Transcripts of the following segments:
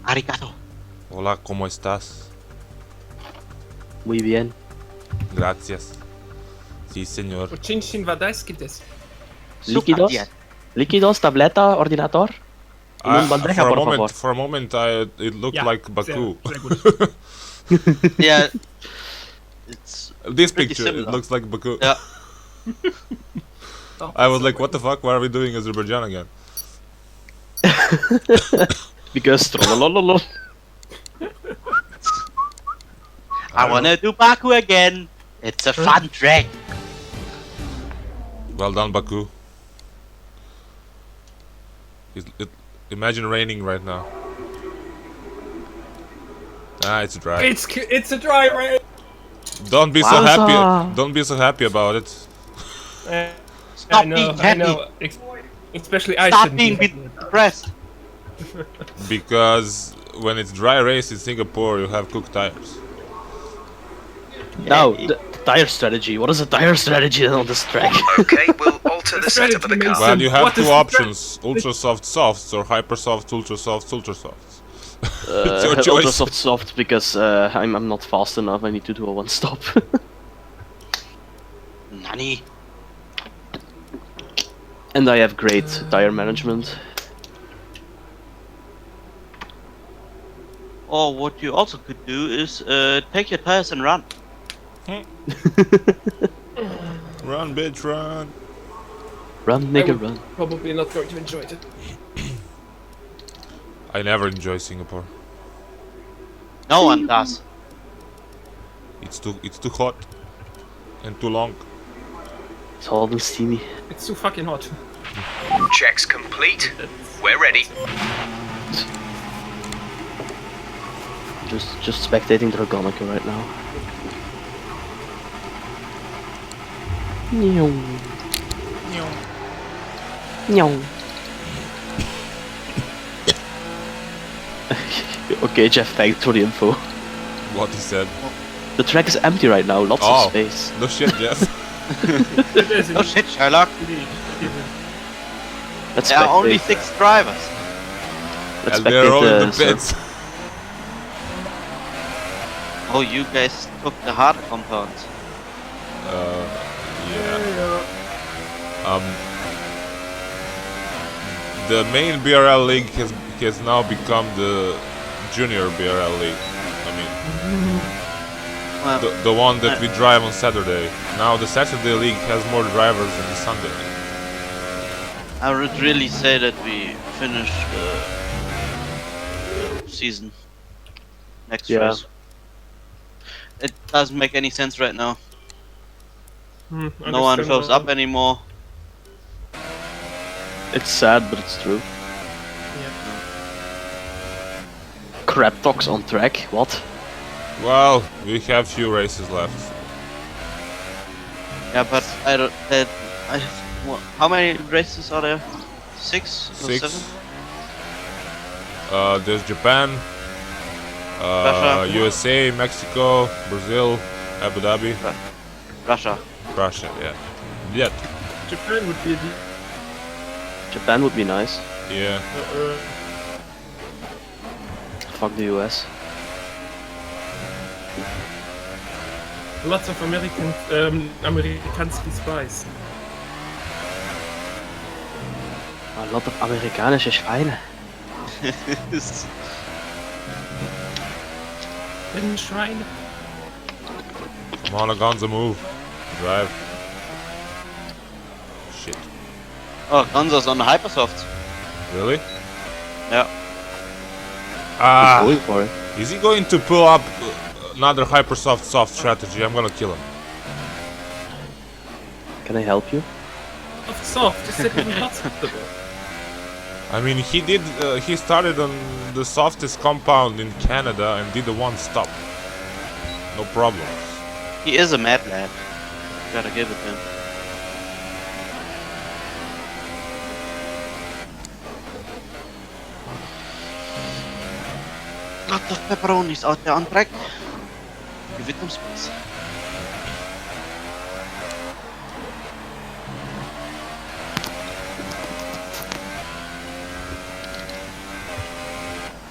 Arigato. Hola, ¿cómo estás? Muy bien. Gracias. Sí, señor. Uczyńsin Wadajski-des. Super Líquidos. bien. Líquidos, tableta, ordinator. En un bandeja, por favor. For a moment, it looked Ja, like Baku. Sehr gut. Yeah. It's This pretty picture, it similar. looks like Baku. Yeah. I was like, what the fuck? Why are we doing Azerbaijan again? Because trollolololol. I wanna do Baku again. It's a fun track. Well done, Baku. Imagine raining right now. Ah, it's dry. It's a dry rain. Don't be so Wowza. happy. Don't be so happy about it. Stop I know, being I happy. know. Especially I Stop shouldn't being be. depressed. Because when it's dry race in Singapore, you have cooked tires. No, the tire strategy. What is a tire strategy on this track? Okay, we'll alter the setup of the car. Well, you have What two is- options: ultra soft softs or hyper soft ultra soft ultra softs. It's your choice. Ultra soft because I'm not fast enough. I need to do a one stop. Nani. And I have great tire management. Or what you also could do is take your tires and run. Run, bitch, run! Run, nigga, run. Probably not going to enjoy it. I never enjoy Singapore. No one does. It's too hot and too long. It's hot and steamy. It's too fucking hot. Checks complete. We're ready. Just spectating Dragonica right now. Meow. Meow. Okay, Jeff, thanks for the info. What he said. The track is empty right now, lots Oh. of space. No shit, Jeff. It is No shit, Sherlock. indeed. Let's There are only spectate. 6 drivers. Let's And they're all in the spectate pits. Oh, you guys took the hard compound. Yeah. The main BRL league has now become the junior BRL league. I mean, Well, the one that we drive on Saturday. Now the Saturday league has more drivers than the Sunday league. I would really say that we finish the season next Yeah. race. It doesn't make any sense right now. No one shows up anymore. It's sad, but it's true. Crap talks on track, what? Well, we have few races left. Yeah, but I don't. How many races are there? 6 or 6. 7? There's Japan, Russia. USA, Mexico, Brazil, Abu Dhabi, Russia. Russia. Yeah. Yet. Japan would be Japan would be nice. Yeah. Fuck the US. lots of Amerikanski spies. A lot of Amerikanische Schweine. Schweine. Come on, Agonza, move. Drive. Shit. Oh, Gonzo's on the Hypersoft. Really? Yeah. Ah. Going for it. Is he going to pull up another Hypersoft soft strategy? I'm gonna kill him. Can I help you? Soft, is that even possible? I mean, he did. He started on the softest compound in Canada and did a one stop. No problems. He is a mad lad. Gotta give it to him. Lot of pepperonis out there on track. Give it some space.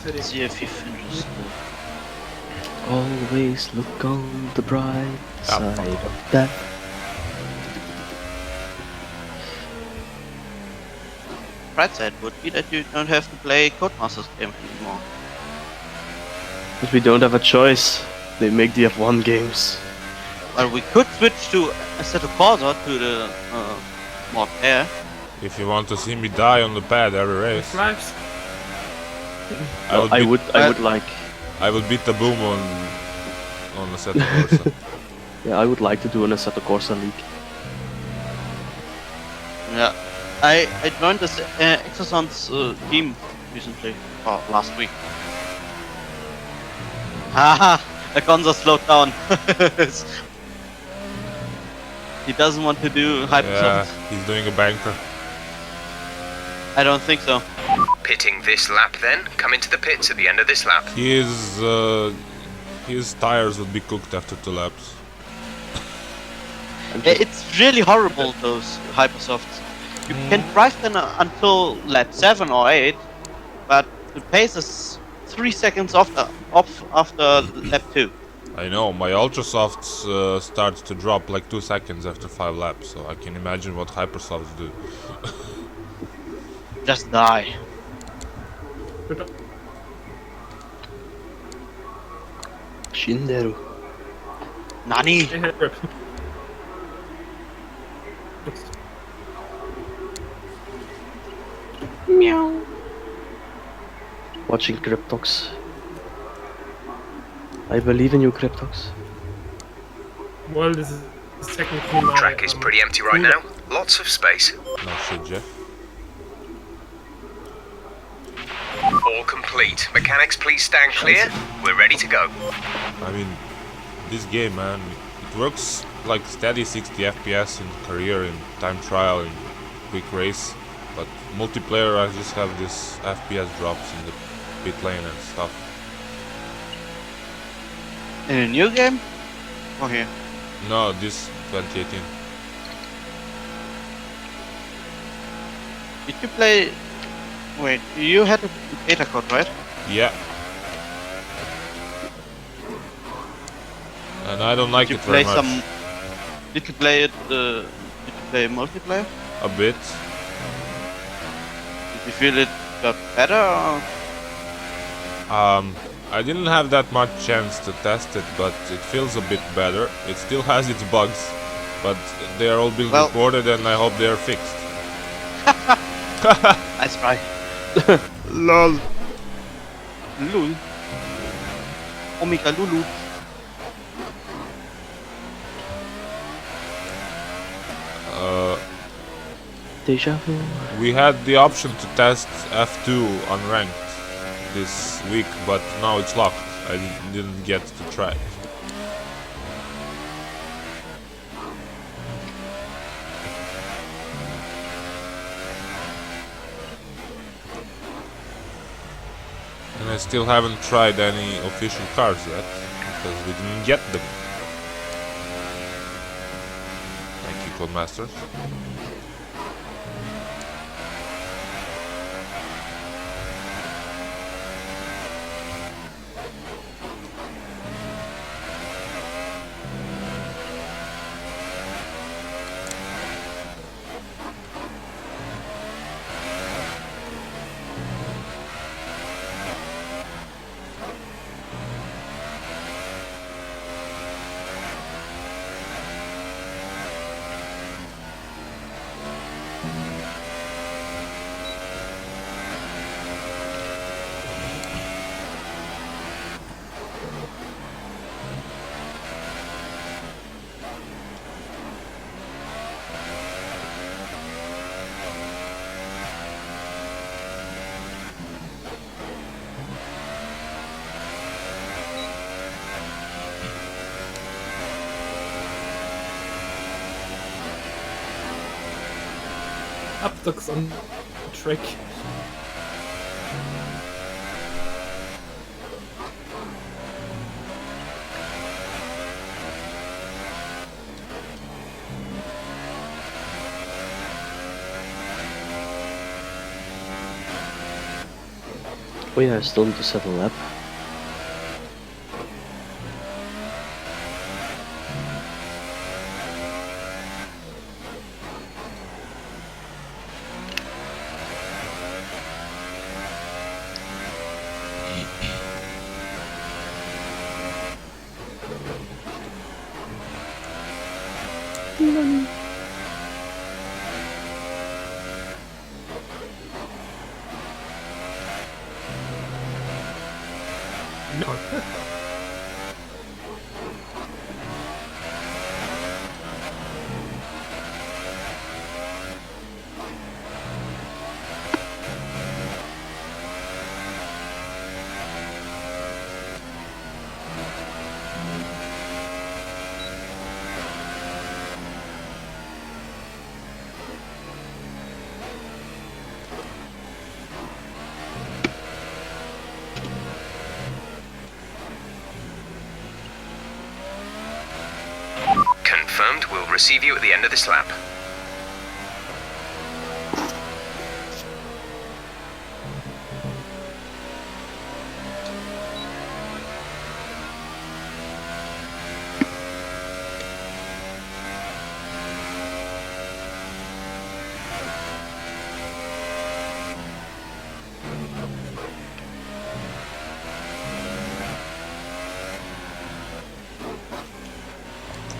Let's see if he finishes. Always look on the bright Ah, side fuck. of that. Bright side would be that you don't have to play Codemasters game anymore. But we don't have a choice. They make the F1 games. Well, we could switch to Assetto Corsa to the mod air. If you want to see me die on the pad every race, Lives. I would I beat, would. I would like. I would beat the boom on the set of Corsa. Yeah, I would like to do an Assetto Corsa league. Yeah, I joined this Exoson's team recently, or last week. Haha, Akonza slowed down. He doesn't want to do Yeah, hypersons. he's doing a banker. I don't think so. Pitting this lap then. Come into the pits at the end of this lap. His tires would be cooked after 2 laps. It's really horrible, those hypersofts. You can drive them until lap 7 or 8, but the pace is 3 seconds off after lap 2. I know, my Ultrasofts start to drop like 2 seconds after 5 laps, so I can imagine what Hypersofts do. Just die. Shinderu. Nani? They had grip. Meow. Watching Cryptox. I believe in you, Cryptox. Well, this is technically my Track is pretty empty right now. Lots of space. No shit, Jeff. All complete. Mechanics, please stand clear. We're ready to go. I mean, this game, man, it works like steady 60 FPS in career, in time trial, in quick race, but multiplayer I just have this FPS drops in the pit lane and stuff. In a new game? Oh, here. No, this 2018. Did you play... Wait, you had a beta code, right? Yeah. And I don't like Did it you play very much. some... Did you play it... did you play multiplayer? A bit. Did you feel it got better or... I didn't have that much chance to test it, but it feels a bit better. It still has its bugs, but they are all being Well- reported and I hope they are fixed. Nice try. LOL. Lul. Omega Lulu. Deja vu. We had the option to test F2 unranked this week, but now it's locked. I didn't get to try it. And I still haven't tried any official cars yet, because we didn't get them. Thank you, Codemasters. Upducks on track. Oh yeah, I still need to set a lap. No. Confirmed, we'll receive you at the end of this lap.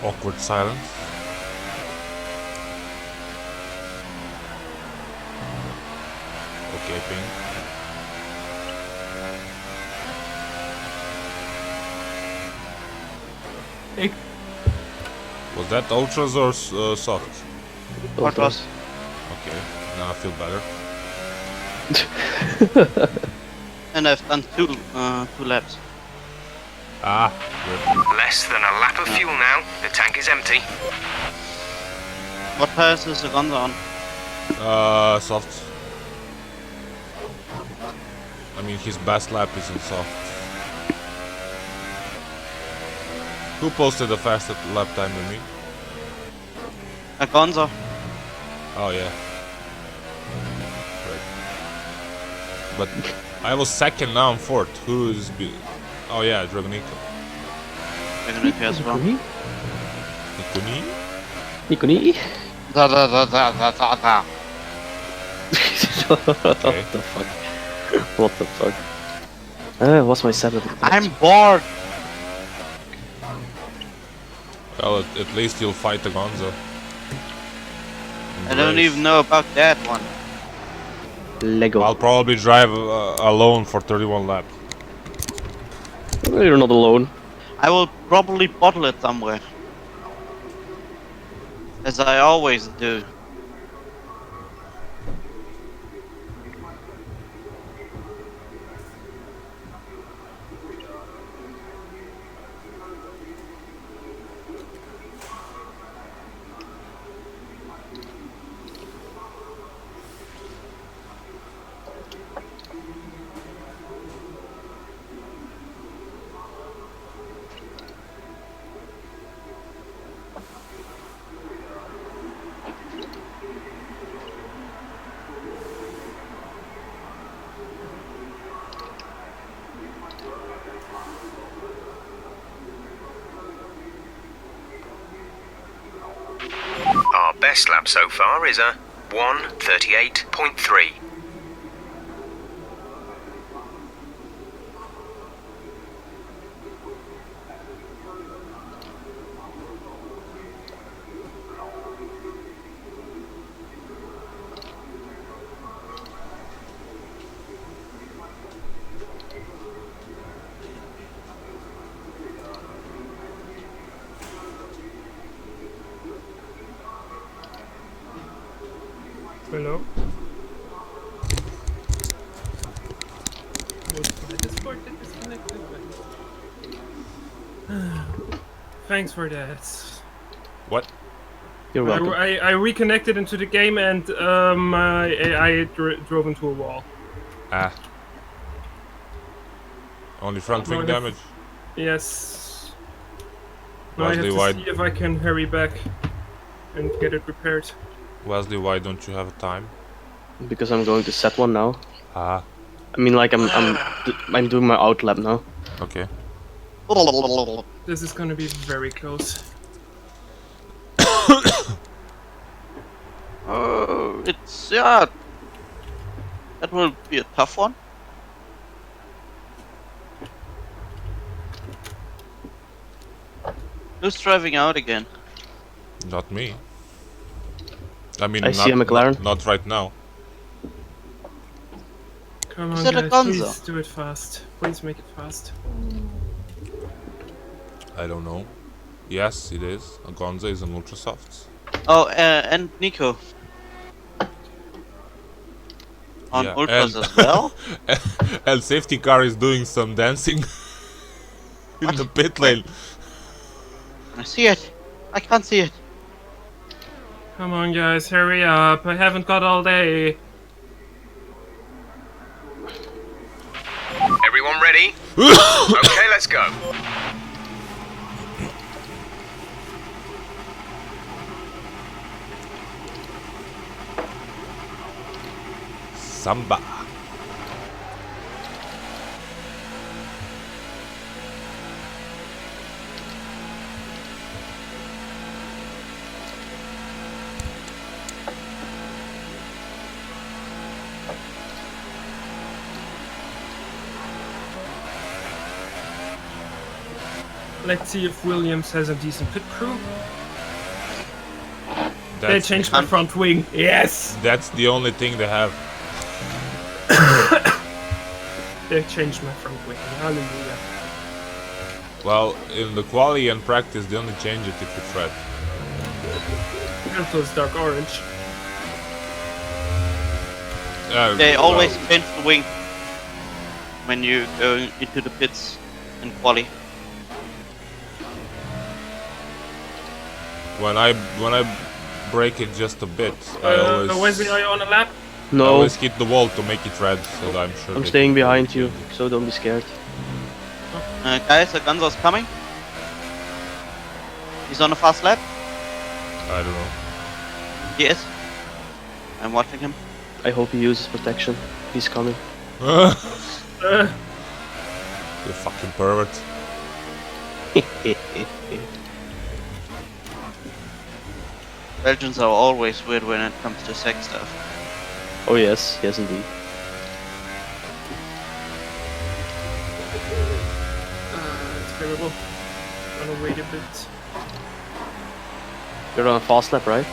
Awkward silence. Okay, ping. Ik. Was that ultras or soft? What was? Okay, now I feel better. And I've done two laps. Ah, good. Less than a lap of fuel now. The tank is empty. What tires is the Gonza on? Soft. I mean, his best lap is in soft. Who posted the fastest lap time to me? A Gonza. Oh yeah. Right. But I was second, now I'm fourth. Who is? Oh yeah, Dragonico. Dragonico as well. Nikuni? Nikoni? Da da da da da da da. What the fuck? What the fuck? What's my setup? I'm bored. Well, at least you'll fight the Gonzo. I don't even know about that one. Lego. I'll probably drive alone for 31 laps. You're not alone. I will probably bottle it somewhere. As I always do. Our best lap so far is a 1:38.3. Hello. Was my Discord disconnected? Thanks for that. What? You're welcome. I reconnected into the game and my AI drove into a wall. Ah. Only front wing No, damage? Yes. Now I have Wesley, to why? see if I can hurry back and get it repaired. Wesley, why don't you have a time? Because I'm going to set one now. Ah. I mean, like I'm doing my out lap now. Okay. This is gonna be very close. It's yeah. That will be a tough one. Who's driving out again? Not me. I mean, I see a McLaren. Not right now. Come Is on, that a guys, Gonzo? please do it fast. Please make it fast. I don't know. Yes, it is. A Gonza is an ultra soft. Oh, and Nico. On Yeah, ultras and- as well. And safety car is doing some dancing in the pit lane. I see it. I can't see it. Come on, guys, hurry up. I haven't got all day. Everyone ready? Okay, let's go. Samba. Let's see if Williams has a decent pit crew. They That's, changed my front wing. Yes! that's the only thing they have. They changed my front wing. Hallelujah. Well, in the quali and practice, they only change it if it's red. It was dark orange. They always well, change the wing when you go into the pits in quali. when I break it just a bit, I always Wesley, are you on a lap? I No, always hit the wall to make it red, so that I'm sure. I'm they staying can behind you, change it. so don't be scared. Guys, the Gonzo's coming. He's on a fast lap. I don't know. He is. I'm watching him. I hope he uses protection. He's coming. You Uh, fucking pervert. Belgians are always weird when it comes to sex stuff. Oh yes, yes indeed. it's terrible. Gonna wait a bit. You're on a fast lap, right?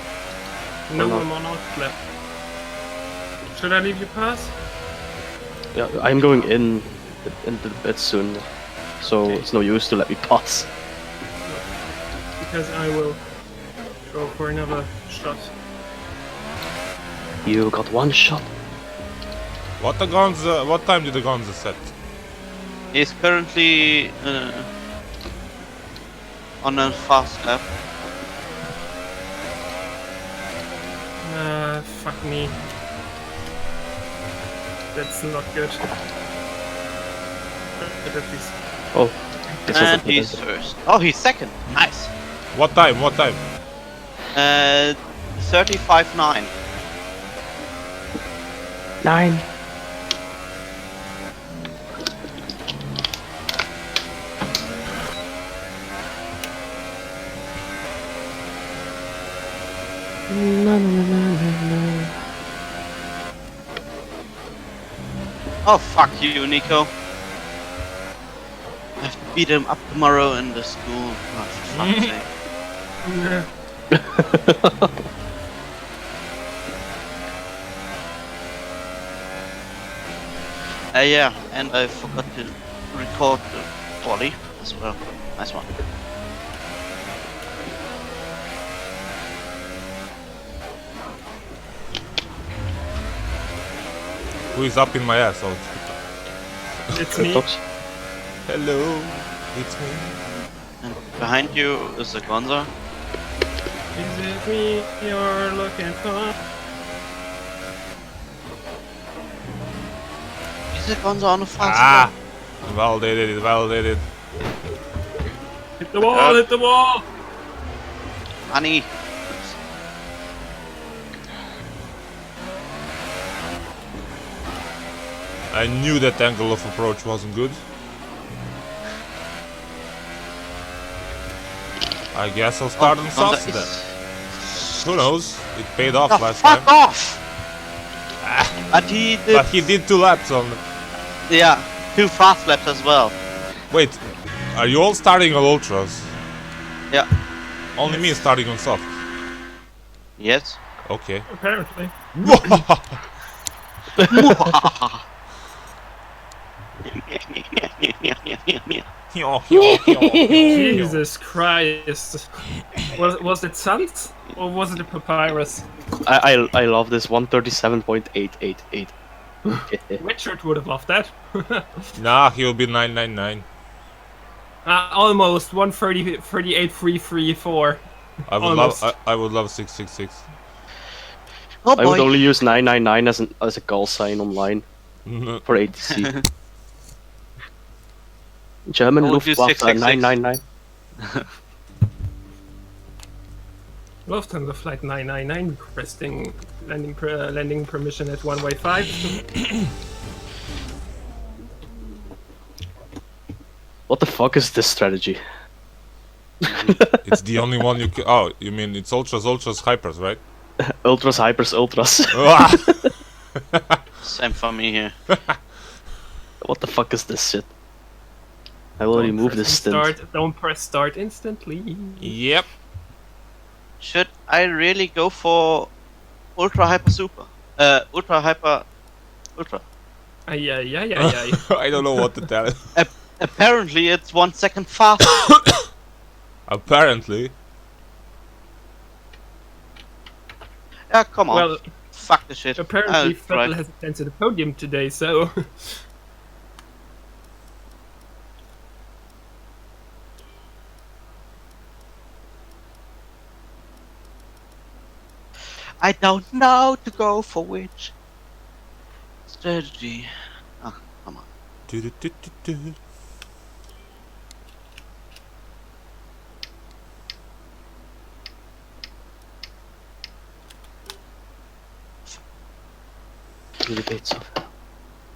No, no. I'm on off lap. Should I leave you pass? Yeah, I'm going into the pit soon, so Okay. it's no use to let me pass. Because I will go for another shot. You got one shot. What time did the Gonza set? He's currently on a fast lap. Fuck me. That's not good. But at least. Oh, this was And a he's first. Oh, he's second. Nice. What time? What time? 35.9. 9. Oh, fuck you, Nico. I have to beat him up tomorrow in the school. Oh, for fuck's sake. Yeah, and I forgot to record the volley as well. Nice one. Who is up in my ass? Oh, It's me. Talks. hello, it's me. And behind you is the Gonza. Is it me you're looking for? Is the Gonza on a fast Ah, lap? validated, validated. Hit the wall, hit the wall! Honey. I knew that angle of approach wasn't good. I guess I'll start on softs then. Who knows? It paid off last fuck time. off! But he did. But he did 2 laps on. Yeah, 2 fast laps as well. Wait, are you all starting on ultras? Yeah. Only me starting on soft. Yes. Okay. Apparently. Jesus Christ. Was it Sans? Or was it a Papyrus? I love this 137.888. Richard would have loved that. Nah, he'll be 999. Almost 138.334. I would love 666. Oh I would boy. only use 999 as a call sign online for ATC. German I would use Luftwaffe 666. 999. Lufthansa Flight 999 requesting landing permission at runway 5. What the fuck is this strategy? It's the only one you can. Oh, you mean it's ultras, hypers, right? Ultras, hypers, ultras. Same for me here. What the fuck is this shit? I will remove this stint. Don't press start instantly. Yep. Should I really go for ultra hyper super? Ultra hyper ultra. Yeah. I don't know what to tell. Apparently it's 1 second fast. Apparently. Yeah, come on. Well, Fuck the shit. apparently I'll Vettel try. has entered the podium today, so... I don't know to go for which strategy. Ah, come on. Do-do-do-do-do. To the gates of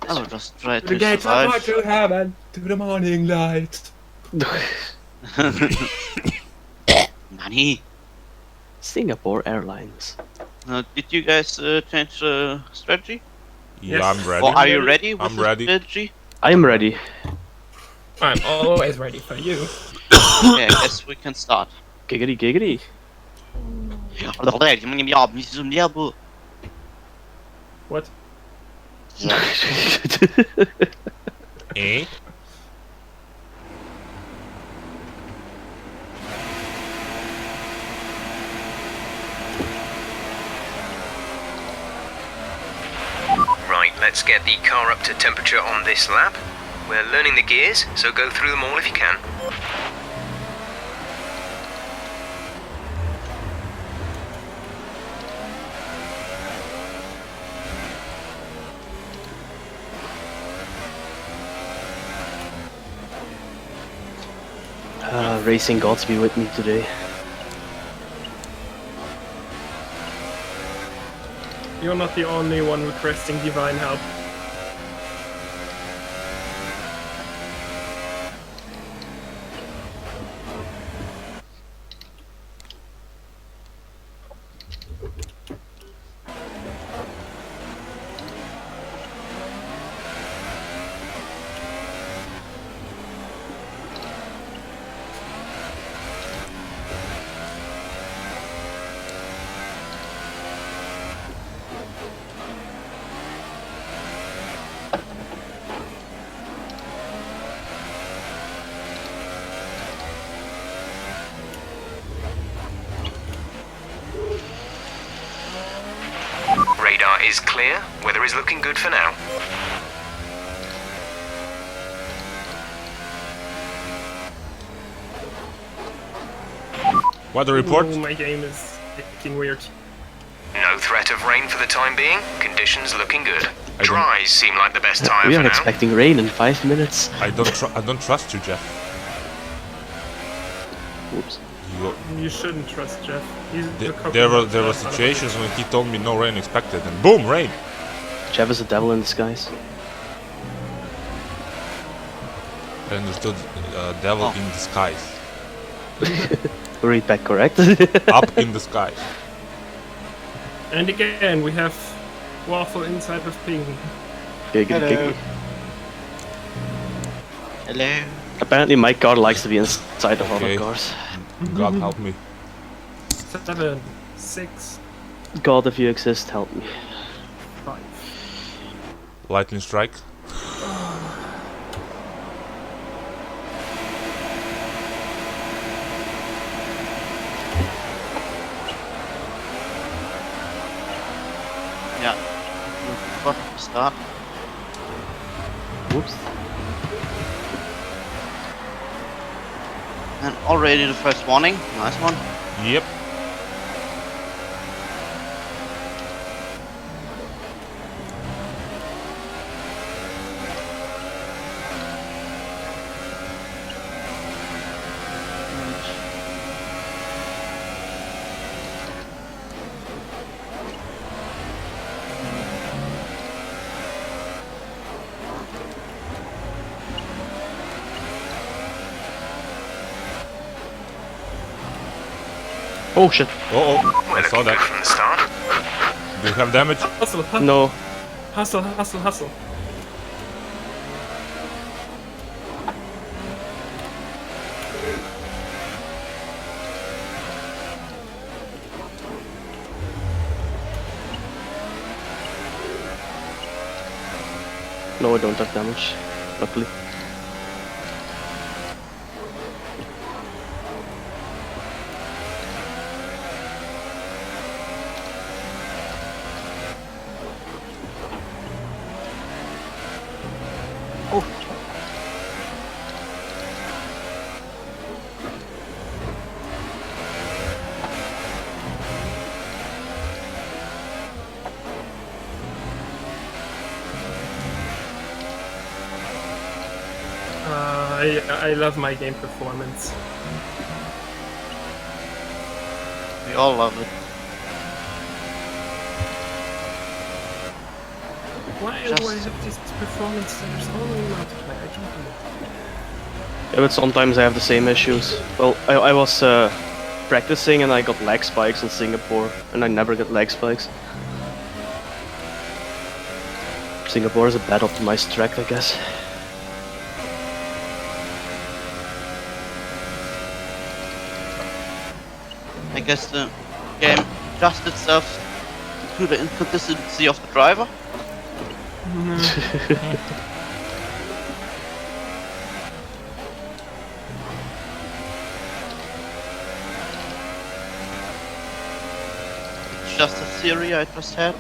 I will just try The to gates of survive. to heaven, to the morning light. Money. Singapore Airlines. Did you guys change the strategy? Yeah, Yes. I'm ready. Or are you ready with I'm the ready. strategy? I'm ready. I'm always ready for you. Okay, I guess we can start. Giggity giggity. What? Eh? Right, let's get the car up to temperature on this lap. We're learning the gears, so go through them all if you can. Racing gods be with me today. You're not the only one requesting divine help. Radar is clear. Weather is looking good for now. Weather report. Ooh, my game is acting weird. No threat of rain for the time being. Conditions looking good. don't- Dries seem like the best time We for are now. expecting rain in 5 minutes. I don't trust you, Jeff. Oops. You shouldn't trust Jeff. He's the There were coconut. situations when he told me no rain expected, and boom, rain. Jeff is a devil in disguise. I understood devil in disguise. Read back correct. Up in the sky. And again, we have waffle inside of ping. Giggity, giggity. Hello. Apparently my car likes to be inside of other Okay. cars. God help me. 7, 6, God, if you exist, help me. 5. Lightning strike. Yeah. Got to start. Whoops. And already the first warning. Nice one. Yep. Oh shit. Oh, We're I saw looking good that. from the start. Do you have damage? Hustle, No. hustle, hustle, hustle. No, I don't have damage. Luckily. I love my game performance. We all love it. Why do I have these performance centers all in multiplayer? I don't know. Yeah, but sometimes I have the same issues. Well, I was practicing and I got lag spikes in Singapore, and I never get lag spikes. Singapore is a bad optimized track, I guess. I guess the game adjusts itself to the inconsistency of the driver. It's just a theory I just had.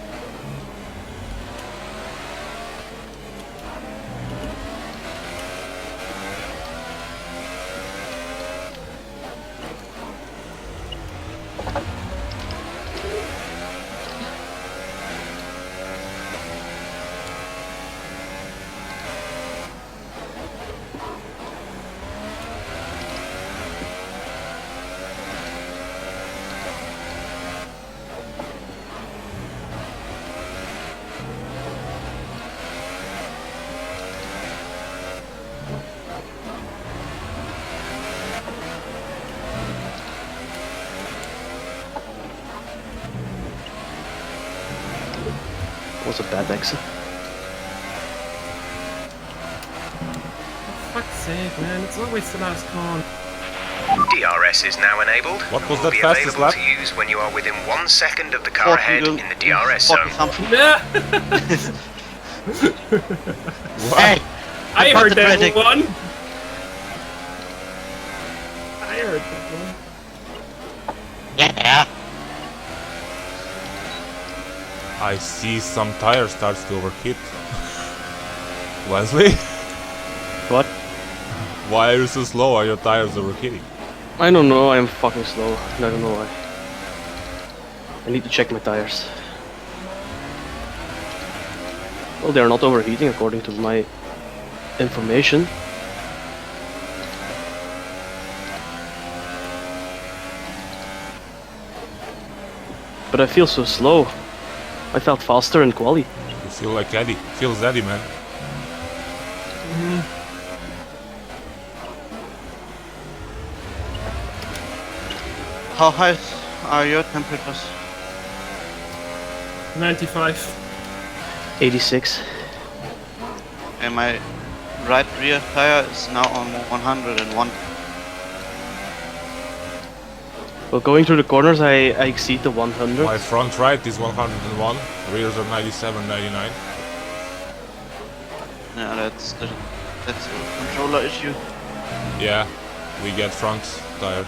Was a bad exit. For fuck's sake, man, it's always the last con. DRS is now enabled. What was Will that be fastest available lap? to use when you are within 1 second of the car ahead in the DRS 40 zone. something. Yeah, Hey! I got heard the that critic. one. I heard that one. Yeah! I see some tire starts to overheat. Wesley, What? why are you so slow? Are your tires overheating? I don't know, I'm fucking slow. I don't know why. I need to check my tires. Well, they're not overheating according to my information. But I feel so slow. I felt faster in quali. You feel like Eddie. Feels Eddie, man. How high are your temperatures? 95. 86. And my right rear tire is now on 101. Well, going through the corners, I exceed the 100. My front right is 101, rears are 97, 99. Yeah, that's a controller issue. Yeah, we get front tires.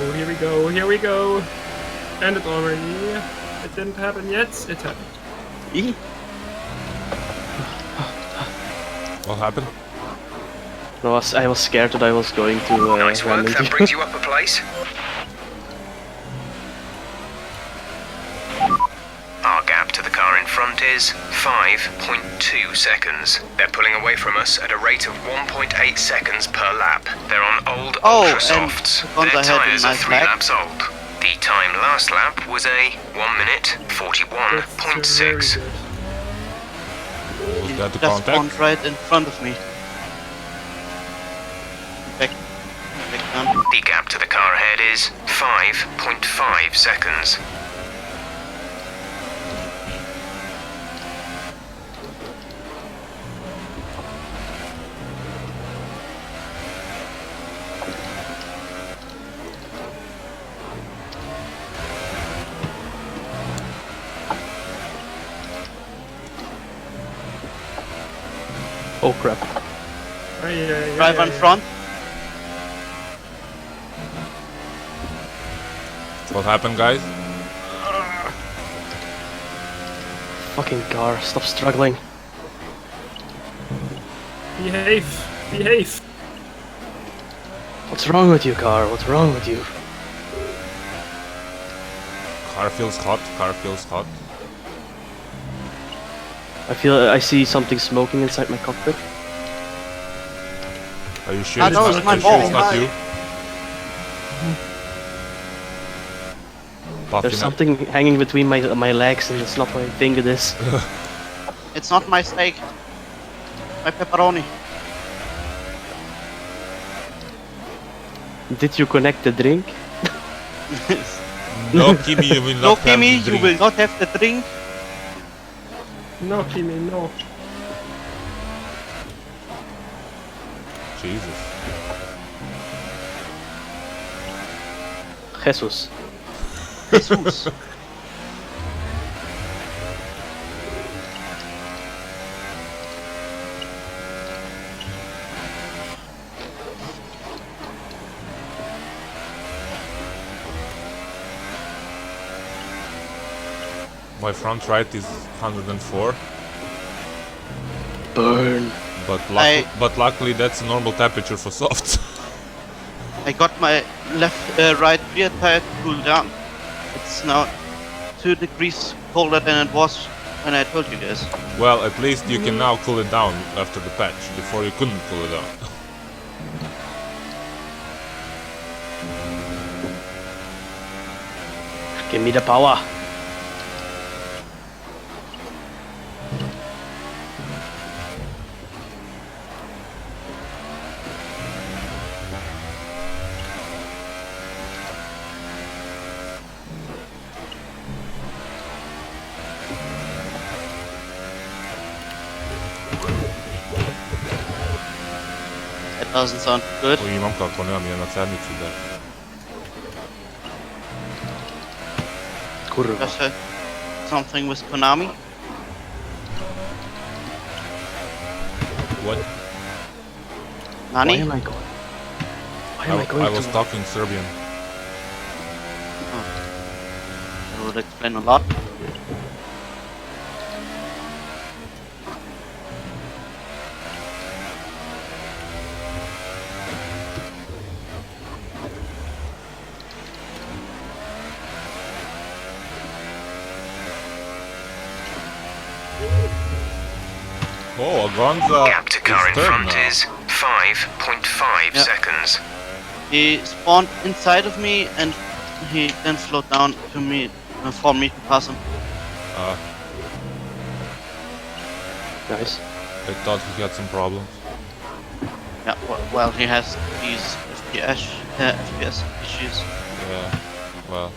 Oh, here we go, here we go. And it already. It didn't happen yet, it happened. Eee. What happened? No, I was scared that I was going to Nice ram work, into that brings you up a place. Our gap to the car in front is 5.2 seconds. They're pulling away from us at a rate of 1.8 seconds per lap. They're on old Oh, Ultra and Softs. the ones Their I had in tyres are my 3 bag. laps old. The time last lap was a 1 minute That's 41.6. very good. Was He that the just contact? spawned right in front of me. Back down. The gap to the car ahead is 5.5 seconds. Oh crap. Drive on front. What happened, guys? Fucking car, stop struggling. Behave, behave. What's wrong with you, car? What's wrong with you? Car feels hot, car feels hot. I see something smoking inside my cockpit. Are you sure Ah, it's no, not, it's my are you sure it's ball. not you? There's Puffing something hanging between my legs, and it's not what I think it is. It's not my steak. My pepperoni. Did you connect the drink? No, Kimi, you will No, not have Kimi, the you drink. will not have the drink. No, Kimi, no. Jesus. Jesus. Jesus. My front right is 104, Burn. but luckily that's a normal temperature for softs. I got my right rear tire to cool down. It's now 2 degrees colder than it was when I told you guys. Well, at least you can now cool it down after the patch. Before you couldn't cool it down. Give me the power. That doesn't sound good. O, imam kako, nemam je na sedmicu da. Kurwa. Just had something with Konami. What? Why Nani? am I going? Why am I going I was to? talking Serbian. That would explain a lot. Oh, Agonza Gap to car in is third front now. is 5.5 Yeah. seconds. He spawned inside of me and he then slowed down to me for me to pass him. Nice. I thought he had some problems. Yeah, well, he has these FPS issues. Yeah. Well,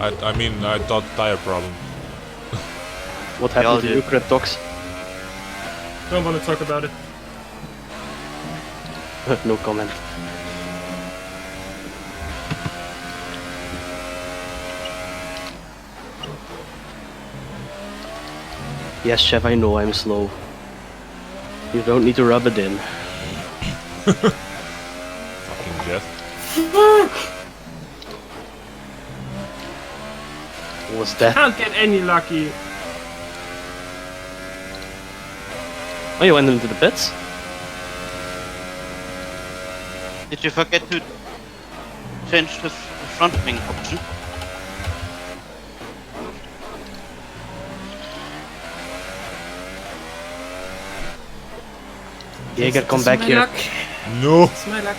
I mean, I thought tire problem. What all happened to did. you, Cryptox? Don't want to talk about it. No comment. Yes, chef, I know I'm slow. You don't need to rub it in. Fucking Jeff. What was that? Can't get any lucky. Oh, you went into the pits? Did you forget to change the front wing option? Jaeger, come It's back my here. luck. No! It's my luck.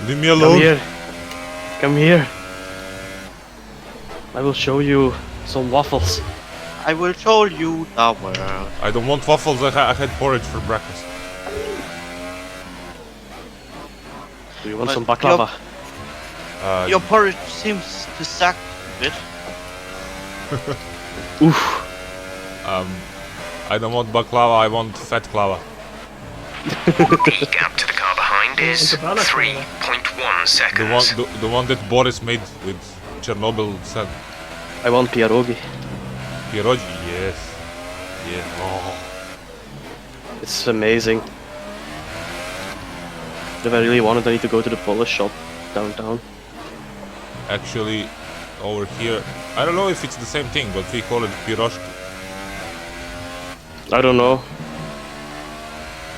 Leave me Come alone! here. Come here. I will show you some waffles. I will show you the world. I don't want waffles, I had porridge for breakfast. Do you want But some baklava? Your porridge seems to suck a bit. Oof. I don't want baklava, I want fat klava. The gap to the car behind is It's a balance. 3.1 The seconds. the one that Boris made with Chernobyl said. I want pierogi. Pierogi, yes. Yeah. Oh. It's amazing. If I really wanted, I need to go to the Polish shop downtown. Actually, over here, I don't know if it's the same thing, but we call it piroshki. I don't know,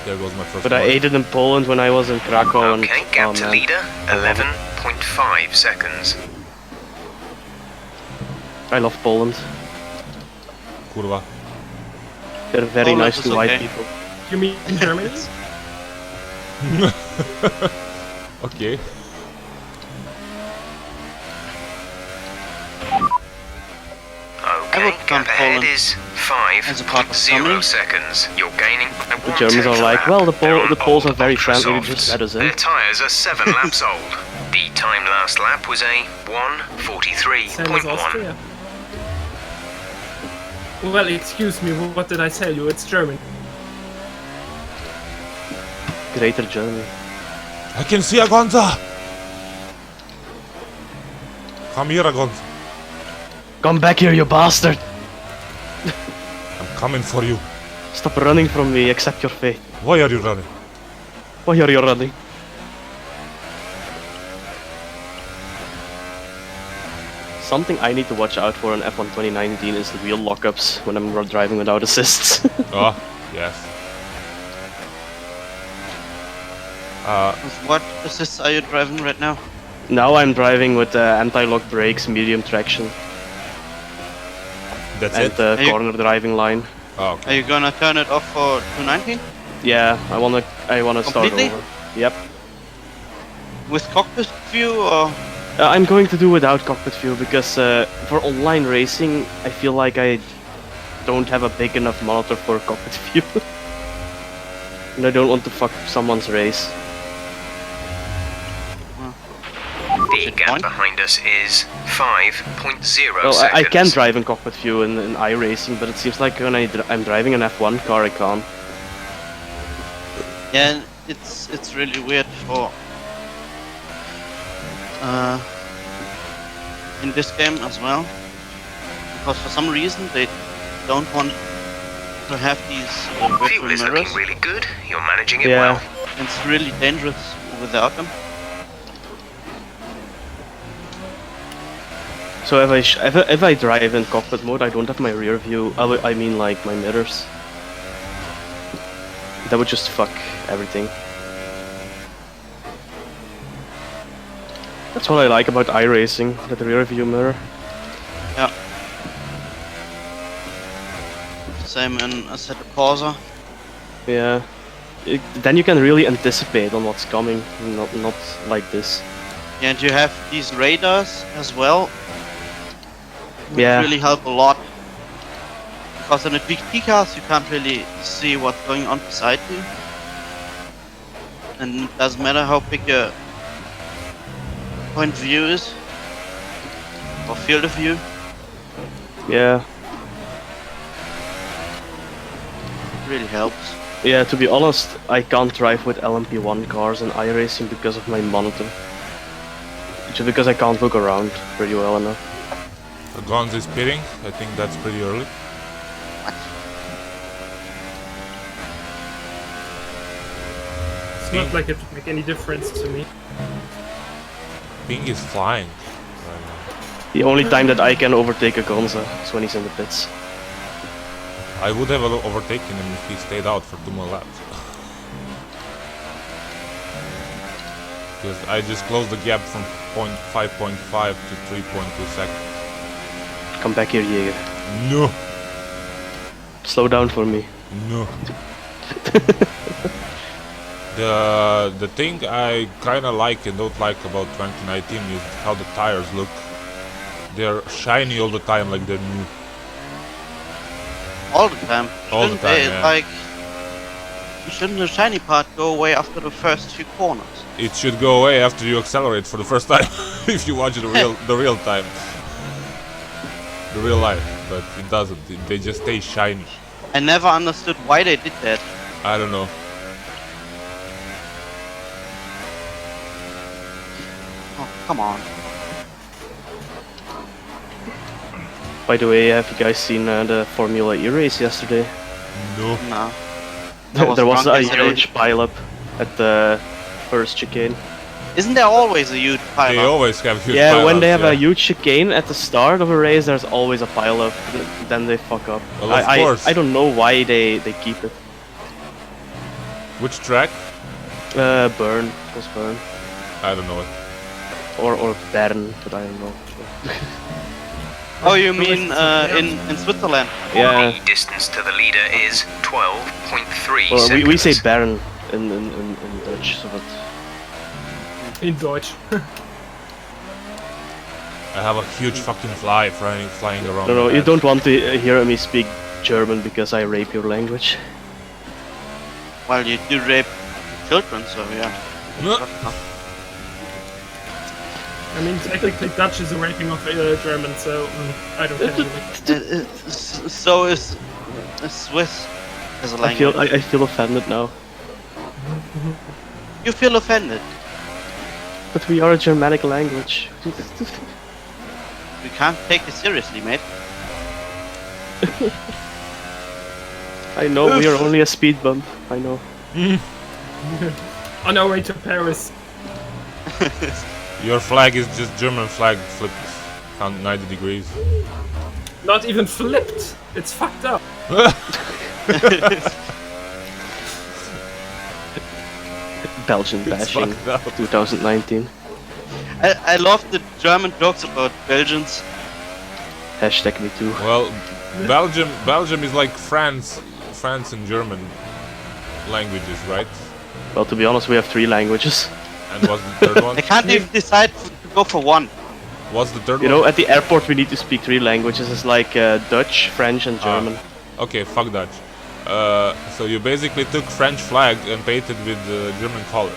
There goes my first but I word. ate it in Poland when I was in Krakow. And, Okay, gap oh, to man. leader, 11.5 seconds. I love Poland. Kurwa. They're very Poland nice is to white okay. people. You mean Germany? Okay. I would Okay, count gap ahead Poland is as a part of 5.0 Germany. seconds. You're gaining by The 1 Germans tenth are like, lap. well, the They're on Poles are old very ultra friendly, softs. just let us in. Their tyres are 7 laps old. The time last lap was a Same as 1:43.1. Austria. Well, excuse me, what did I tell you? It's German. Greater Germany. I can see Agonza! Come here, Agonza. Come back here, you bastard! I'm coming for you. Stop running from me, accept your fate. Why are you running? Why are you running? Something I need to watch out for in F1 2019 is the wheel lockups when I'm driving without assists. Ah, yes. With what assists are you driving right now? Now I'm driving with anti-lock brakes, medium traction, That's and it? the Are you- corner driving line. Oh, okay. Are you gonna turn it off for 219? Yeah, I wanna start Completely? over. Yep. With cockpit view or? I'm going to do without cockpit view because for online racing, I feel like I don't have a big enough monitor for cockpit view. And I don't want to fuck someone's race. The gap behind us is 5.0 Well, seconds. I can drive in cockpit view in iRacing, but it seems like when I'm driving an F1 car, I can't. Yeah, it's really weird for in this game as well, because for some reason they don't want to have these virtual Fuel is mirrors. looking really good. You're managing it Yeah. well. It's really dangerous without them. So if I drive in cockpit mode, I don't have my rear view. I mean like my mirrors. That would just fuck everything. That's what I like about iRacing, that rear view mirror. Yeah. Same in Assetto Corsa. Yeah. Then you can really anticipate on what's coming, not like this. And you have these radars as well, which Yeah. really help a lot. Because in the GT cars you can't really see what's going on beside you. And it doesn't matter how big your point of view is, or field of view. Yeah. It really helps. Yeah, to be honest, I can't drive with LMP1 cars in iRacing because of my monitor. Just because I can't look around pretty well enough. Gons is pitting. I think that's pretty early. It's not like it would make any difference to me. Ping is flying. The only time that I can overtake a Gonza is when he's in the pits. I would have overtaken him if he stayed out for 2 more laps. Because I just closed the gap from 5.5 to 3.2 seconds. Come back here, Jaeger. No, Slow down for me. no. The thing I kinda like and don't like about 2019 is how the tires look. They're shiny all the time, like they're new. All the time. All the Shouldn't time, they, yeah. like, shouldn't the shiny part go away after the first few corners? It should go away after you accelerate for the first time, if you watch the real time, the real life. But it doesn't. They just stay shiny. I never understood why they did that. I don't know. Oh, come on. By the way, have you guys seen the Formula E race yesterday? No. No. There was a yesterday. huge pileup at the first chicane. Isn't there always a huge They pile? always have huge Yeah, when they have pileups, a huge chicane at the start of a race, there's always a pileup. Then they fuck up. Well, of course. I don't know why they keep it. Which track? Burn. It was Burn. I don't know it. Or Bern, but I don't know. Oh, you mean in Switzerland? Yeah. The distance to the leader is 12.3 Well, seconds. we say Bern in Dutch, so but In Deutsch. I have a huge fucking fly flying around. no, my you head. don't want to hear me speak German because I rape your language. Well, you do rape children, so yeah. No. I mean, technically Dutch is a raping of German, so I don't care. So is Swiss as a language. I feel offended now. You feel offended. But we are a Germanic language. We can't take it seriously, mate. I know we are only a speed bump. I know. On our way to Paris. Your flag is just German flag flipped 90 degrees. Not even flipped. It's fucked up. Belgian It's bashing fucked up. 2019. I love the German jokes about Belgians. Hashtag me too. Well, Belgium is like France and German languages, right? Well, to be honest, we have 3 languages. And what's the third one? I can't even decide to go for one. What's the third You one? know, at the airport we need to speak 3 languages. It's like Dutch, French, and German. Okay, fuck Dutch. So you basically took French flag and painted with German colors.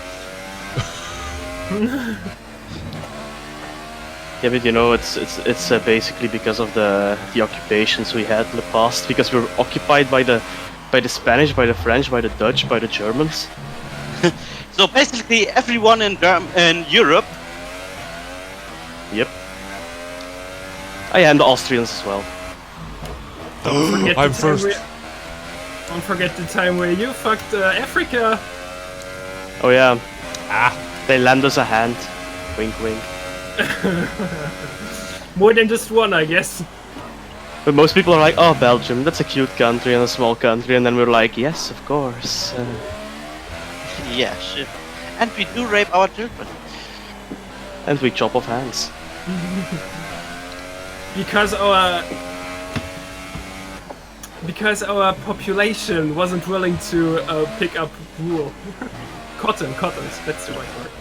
Yeah, but you know, it's basically because of the occupations we had in the past. Because we were occupied by the Spanish, by the French, by the Dutch, by the Germans. So basically, everyone in Europe. Yep. I am the Austrians as well. Forget the I'm time first. Don't forget the time where you fucked Africa. Oh yeah. Ah, They lend us a hand. Wink, wink. More than just one, I guess. But most people are like, oh, Belgium, that's a cute country and a small country. And then we're like, yes, of course. Yeah, shit. And we do rape our children. And we chop off hands. Because our Because our population wasn't willing to pick up wool. Cottons, that's the right word.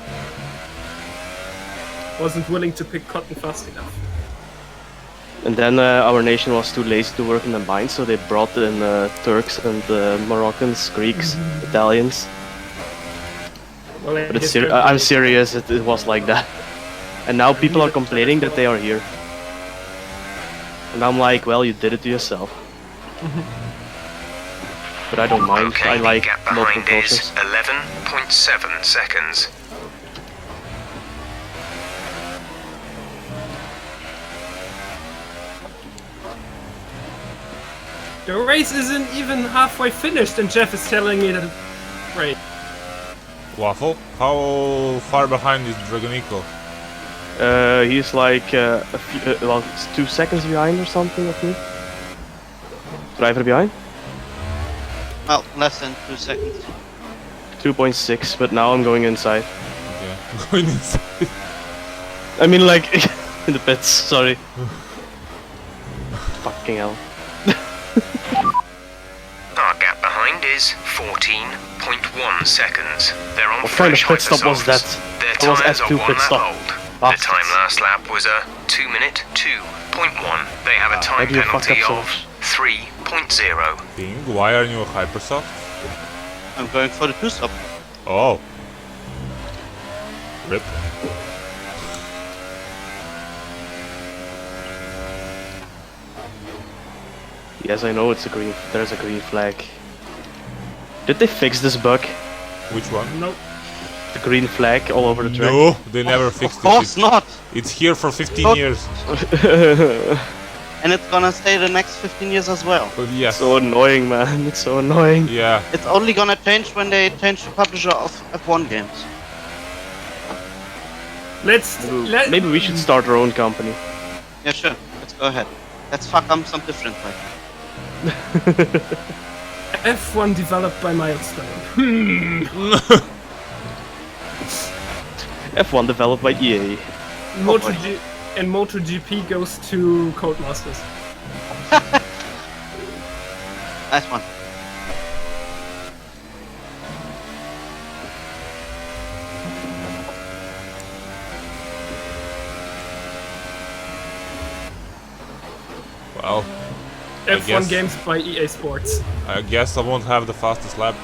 Wasn't willing to pick cotton fast enough. And then our nation was too lazy to work in the mines, so they brought in Turks and Moroccans, Greeks, Italians. Well, I But it's guess I'm serious, it was like that. And now people are complaining that they are here. And I'm like, well, you did it to yourself. But I don't mind, Okay, I like the gap local behind is process. 11.7 seconds. The race isn't even halfway finished and Jeff is telling me that... Right. Waffle, how far behind is Dragonico? He's like well, it's 2 seconds behind or something of me. Driver behind? Well, less than 2 seconds. 2.6, but now I'm going inside. Yeah, going inside. I mean, like, in the pits, sorry. Fucking hell. Our gap behind is 14.1 seconds. They're on What kind of fresh pit stop was that? hypersofts. Their That was tyres are F2 one pit lap stop. old. The Bastards. time last lap was a 2 minute 2.1. They have a time Maybe you fucked penalty up so of much. 3.0. Bing, why are you a hypersoft? I'm going for the 2-stop. Oh. Rip. Yes, I know it's a green. There's a green flag. Did they fix this bug? Which one? Nope. The green flag all over the track? No, they never fixed Of course it. not! It's here for 15 Not- years. And it's gonna stay the next 15 years as well. But yes. So annoying, man. It's so annoying. Yeah. It's only gonna change when they change the publisher of F1 games. Maybe we should start our own company. Yeah, sure. Let's go ahead. Let's fuck up some different way. F1 developed by Milestone. F1 developed by EA. And MotoGP goes to Codemasters. Nice one. Well, F1 guess- games by EA Sports. I guess I won't have the fastest lap.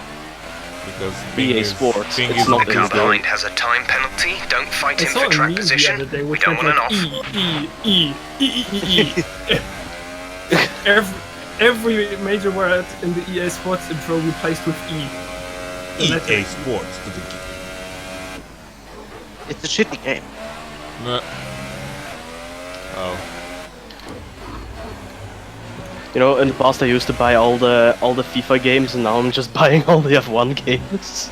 Because Bing EA is, Sports, Bing it's is not The in car the game. behind has a time penalty. Don't fight I him saw for a track meme the position. other day We which don't went want an like off. Every major word in the EA Sports intro replaced with E. The letter EA Sports. It's a shitty game. No. Oh. You know, in the past I used to buy all the FIFA games, and now I'm just buying all the F1 games.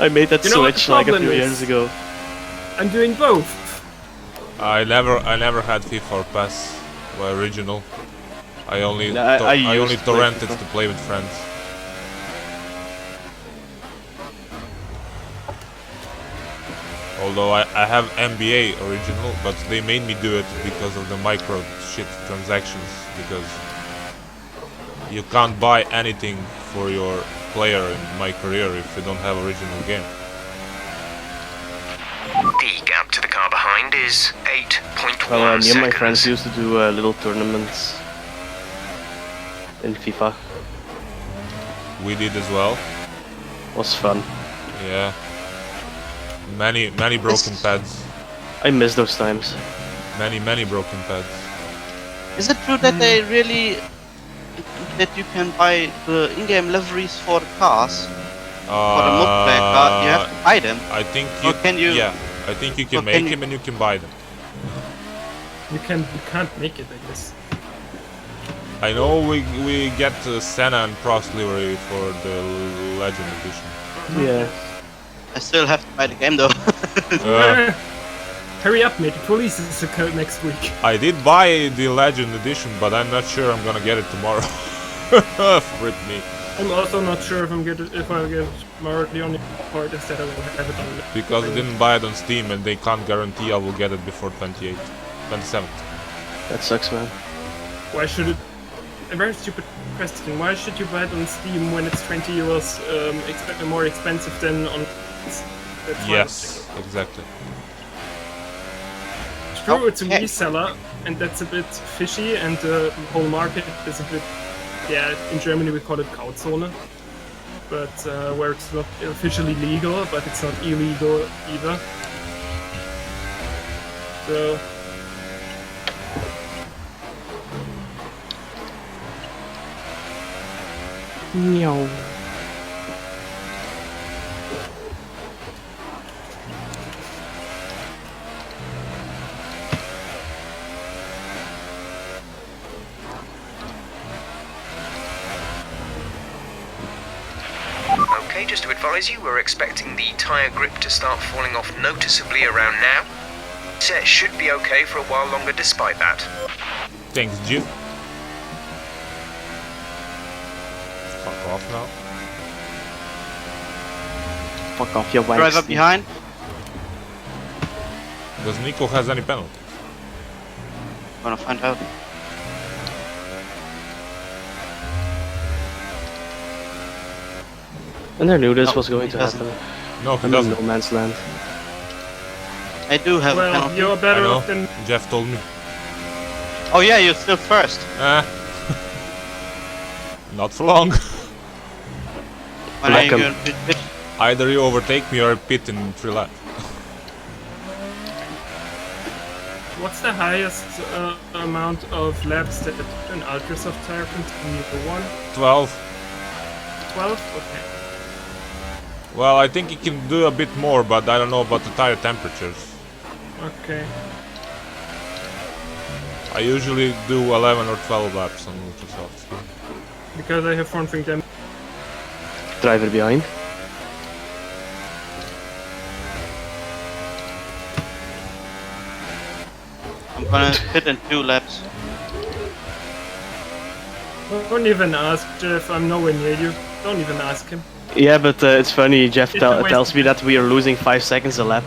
I made that You know what the switch like a problem few is? years ago. I'm doing both. I never had FIFA or PES, well, original. I only No, I I only used to play torrented FIFA. to play with friends. Although I have NBA original, but they made me do it because of the micro shit transactions, because you can't buy anything for your player in my career if you don't have original game. The gap to the car behind is 8.1 Well, me seconds. and my friends used to do little tournaments in FIFA. We did as well. It was fun. Yeah. Many broken pads. I miss those times. Many broken pads. Is it true that they really... that you can buy the in-game liveries for the cars? For the multiplayer car, you have to buy them. I think Or can you- Yeah, I think you or can can make you- them and you can buy them. You can't make it, I guess. I know we get Senna and Prost livery for the Legend edition. Yeah. I still have to buy the game though. Hurry up, mate. It releases the code next week. I did buy the Legend edition, but I'm not sure I'm gonna get it tomorrow. Rip me. I'm also not sure if I'll get tomorrow. The only part is that I will have it on. Because I didn't buy it on Steam and they can't guarantee I will get it before 27th. That sucks, man. Why should it? a very stupid question. Why should you buy it on Steam when it's 20 euros more expensive than on? Yes, exactly. True, it's a Okay. reseller, and that's a bit fishy, and the whole market is a bit, yeah, in Germany we call it Grauzone, but where it's not officially legal, but it's not illegal either. So, Meow. Okay, just to advise you, we're expecting the tyre grip to start falling off noticeably around now. Set should be okay for a while longer despite that. Thanks, Jim. Fuck off now. Fuck off, your wife. Driver behind. Does Nico has any penalty? Gonna find out. And I knew this No, was going he to doesn't. happen. No, he I'm in doesn't. no man's land. I do have a well, penalty. you're I better know. off than. Jeff told me. Oh yeah, you're still first. Not for long. When are you Welcome. going to pit? Either you overtake me or I pit in 3 laps. What's the highest amount of laps that an Ultrasoft tire can continue? 1? 12. 12? Okay. Well, I think he can do a bit more, but I don't know about the tire temperatures. Okay. I usually do 11 or 12 laps on Ultrasoft. Because I have front wing damage. Driver behind. I'm gonna pit in 2 laps. Don't even ask, Jeff. I'm nowhere near you. Don't even ask him. Yeah, but it's funny. Jeff It's a waste tells me that we are losing 5 seconds a lap.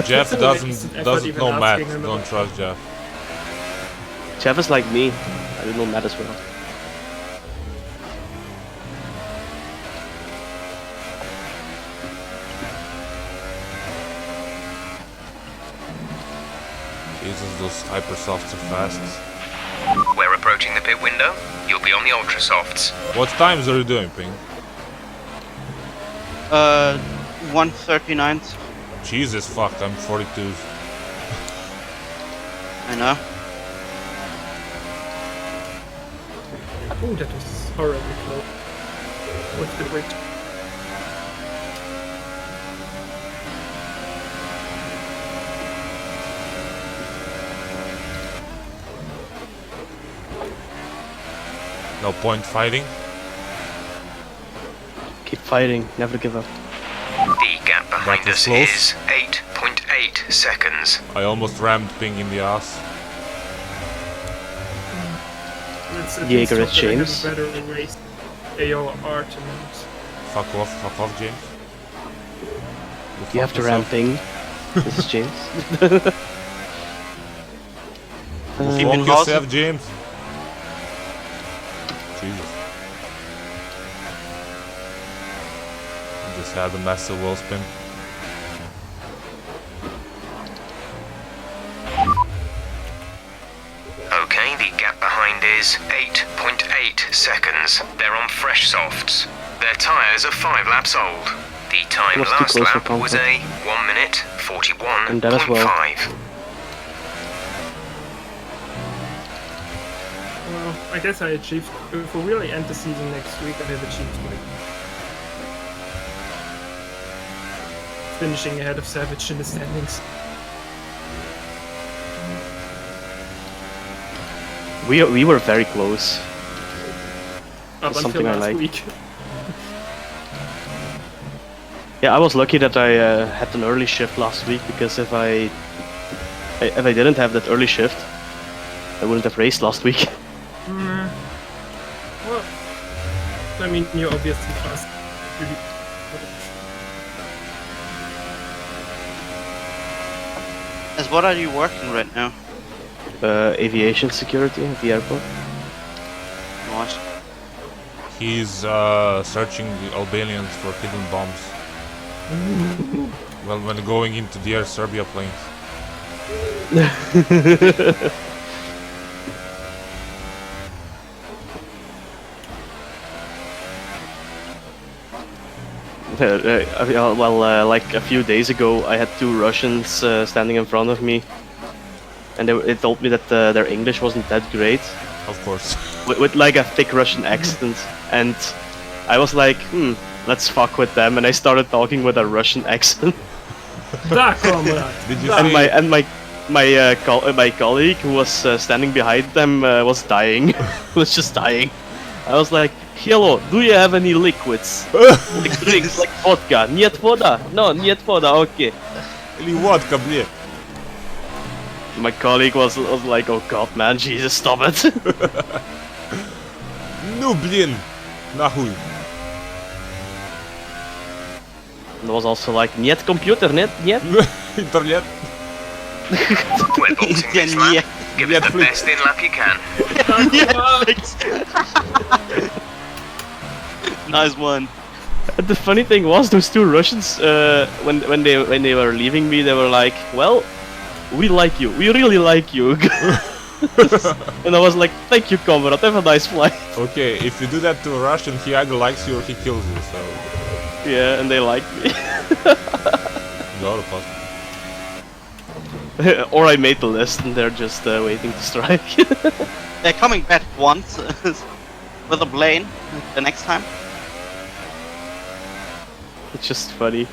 Jeff It's a doesn't waste of effort doesn't even know math. asking him Don't about- trust Jeff. Jeff is like me. I don't know math as well. Jesus, those hypersofts are fast. We're approaching the pit window. You'll be on the Ultrasofts. What times are you doing, Ping? 1:39. Jesus fuck, I'm 42. I know. Oh, that was horribly close. What's the bridge? No point fighting. Keep fighting. Never give up. The gap behind was us close. is 8.8 seconds. I almost rammed Ping in the ass. Let's at Jaeger least hope that I have James. a better race AOR tonight. Fuck off, James. Go You have fuck to ram yourself. Ping. This is James. Go Keep fuck it yourself, positive. James. Jesus. Just had a massive wheel spin. Okay, the gap behind is 8.8 seconds. They're on fresh softs. Their tyres are 5 laps old. The time Was too last close for lap was a comfort. 1 minute 41.5. And that as well. Well, I guess I achieved. If we really end the season next week, I have achieved my finishing ahead of Savage in the standings. We were very close. Up That's until something I last like. week. Yeah, I was lucky that I had an early shift last week, because if I didn't have that early shift, I wouldn't have raced last week. Well, I mean, you're obviously fast. As what are you working right now? aviation security at the airport. Nice. He's searching the Albanians for hidden bombs. Well, when going into the Air Serbia planes. Like a few days ago, I had two Russians standing in front of me, and they told me that their English wasn't that great, Of course. with like a thick Russian accent, and I was like, let's fuck with them, and I started talking with a Russian accent, Da, comrade. Did you and say my colleague who was standing behind them was dying, was just dying. I was like, hello, do you have any liquids? Like drinks, like vodka? Niet voda? No, niet voda, okay. Или водка, блин? My colleague was like, oh god, man, Jesus, stop it. Ну, блин! Нахуй! And was also like, niet computer, niet. Интернет! We're bolting this Yeah. lap. Give it the best in lap you can. Nice one. And the funny thing was, those two Russians, when they were leaving me, they were like, well, we like you, we really like you. And I was like, thank you, comrade, have a nice flight. Okay, if you do that to a Russian, he either likes you or he kills you, so... Yeah, and they liked me. Lot of fun. Or I made the list and they're just waiting to strike. They're coming back once with a plane the next time. It's just funny.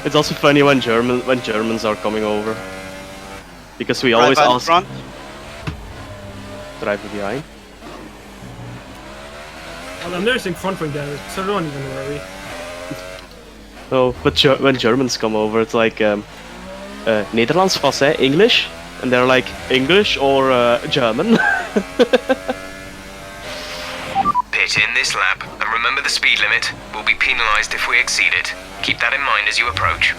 It's also funny when Germans are coming over, because we always Driver in ask front. driver behind. Well, I'm nursing front wing damage, so don't even worry. No, but when Germans come over, it's like Nederlands, Français, English, and they're like English or German. Pit in this lap, and remember the speed limit. We'll be penalised if we exceed it. Keep that in mind as you approach.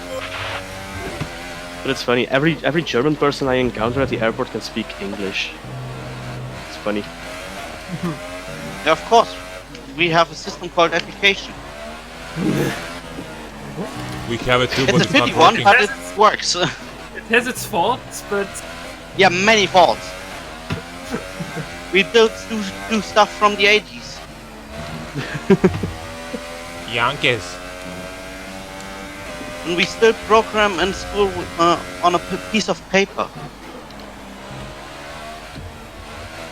But it's funny. Every German person I encounter at the airport can speak English. It's funny. Yeah, of course. We have a system called education. We have it too, but It's a it's not pity one, working. but it works. It has its faults, but Yeah, many faults. We don't do stuff from the 80s. Yankees. And we still program in school on a piece of paper.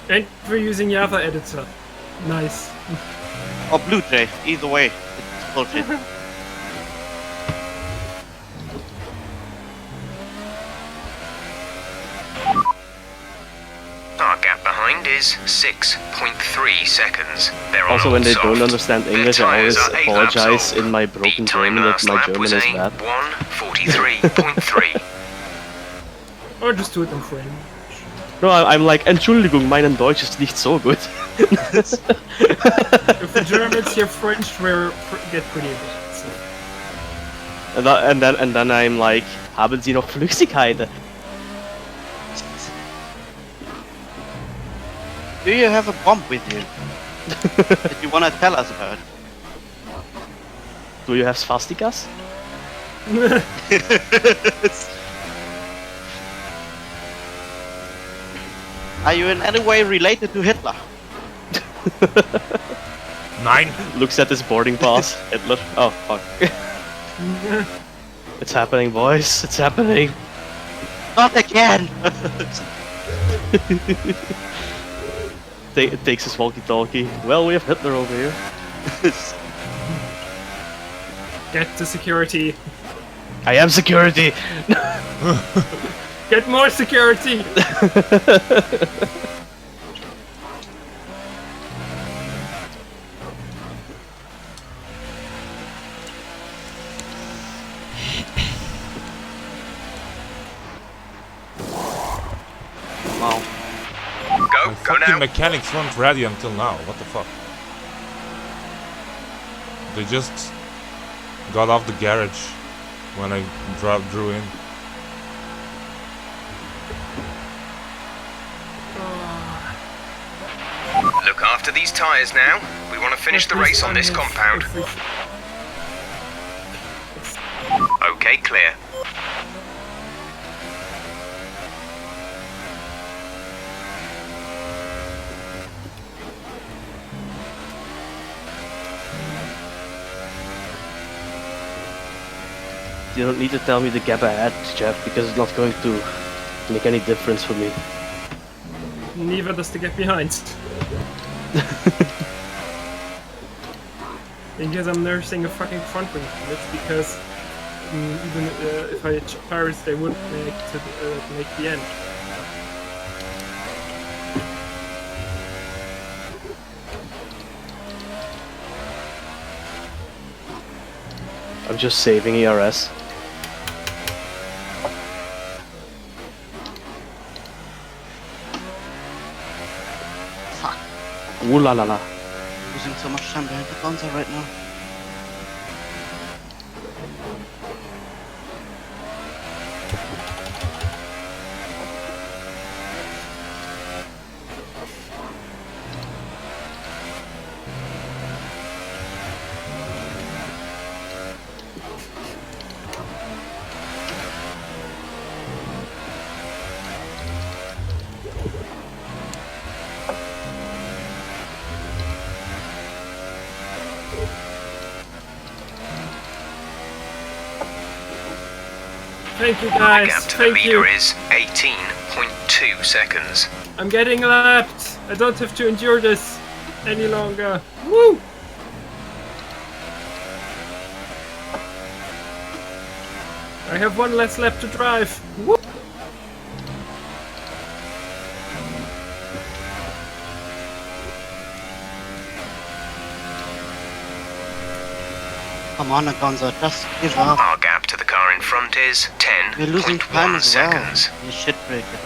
and we're using Java editor. Nice. Or Blu-ray, either way. It's bullshit. Our gap behind is 6.3 seconds. They're on Also, when they soft. don't understand Their English, I always tyres are 8 laps apologize old. in my The broken time German that last my lap German was is a bad. 1:43.3. Or just do it in French. No, I'm like, Entschuldigung, mein Deutsch ist nicht so gut. If the Germans hear French, get pretty bad. So. And then I'm like, haben Sie noch Flüssigkeiten? Do you have a bomb with you that you wanna tell us about? Do you have swastikas? Are you in any way related to Hitler? 9. Looks at his boarding pass. Hitler. Oh fuck. It's happening, boys. It's happening. Not again! It takes his walkie-talkie. Well, we have Hitler over here. Get to security. I am security. Get more security. Wow. Go, My go fucking now. mechanics weren't ready until now. What the fuck? They just got off the garage when I drew in. After these tyres now, we want to finish the race on this compound. Okay, clear. You don't need to tell me the gap ahead, Jeff, because it's not going to make any difference for me. Neither does the gap behind. Because I'm nursing a fucking front wing. That's because even if I had Paris, they wouldn't make the end. I'm just saving ERS. Fuck. Ooh la la la. Losing so much time behind the console right now. Thank you The guys, gap to the thank leader you. is 18.2 seconds. I'm getting lapped. I don't have to endure this any longer. Woo! I have one less lap to drive. Woo! Come on, Agonza, just give up. Our gap to the car in front is You're losing time 10.1 as well. seconds. You shit breaker.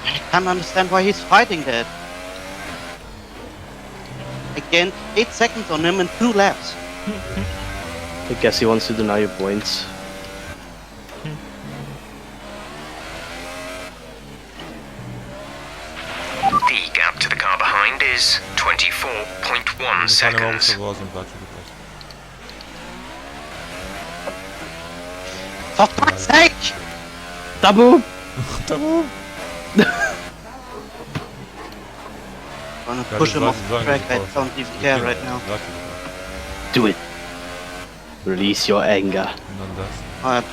I can't understand why he's fighting that. I gained 8 seconds on him in 2 laps. I guess he wants to deny you points. The gap to the car behind is 24.1 seconds. For fuck's sake! Tabu! Gonna push him off the track, I don't even care right now. Do it. Release your anger. I'm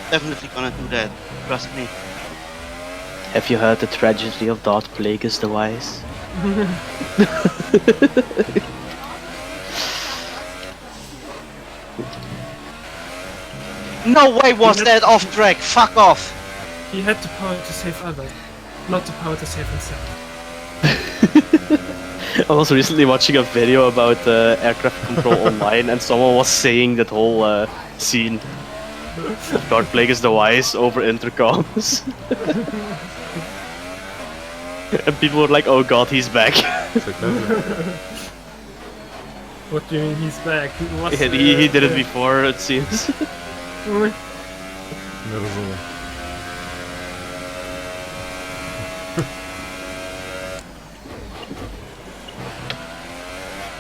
definitely gonna do that, trust me. Have you heard the tragedy of Darth Plagueis the Wise? No way was that off track, fuck off! He had the power to save others, not the power to save himself. I was recently watching a video about aircraft control online, and someone was saying that whole scene of Darth Plagueis the Wise over intercoms. And people were like, "Oh God, he's back." What do you mean he's back? Yeah, he did it before, it seems. Не розумію.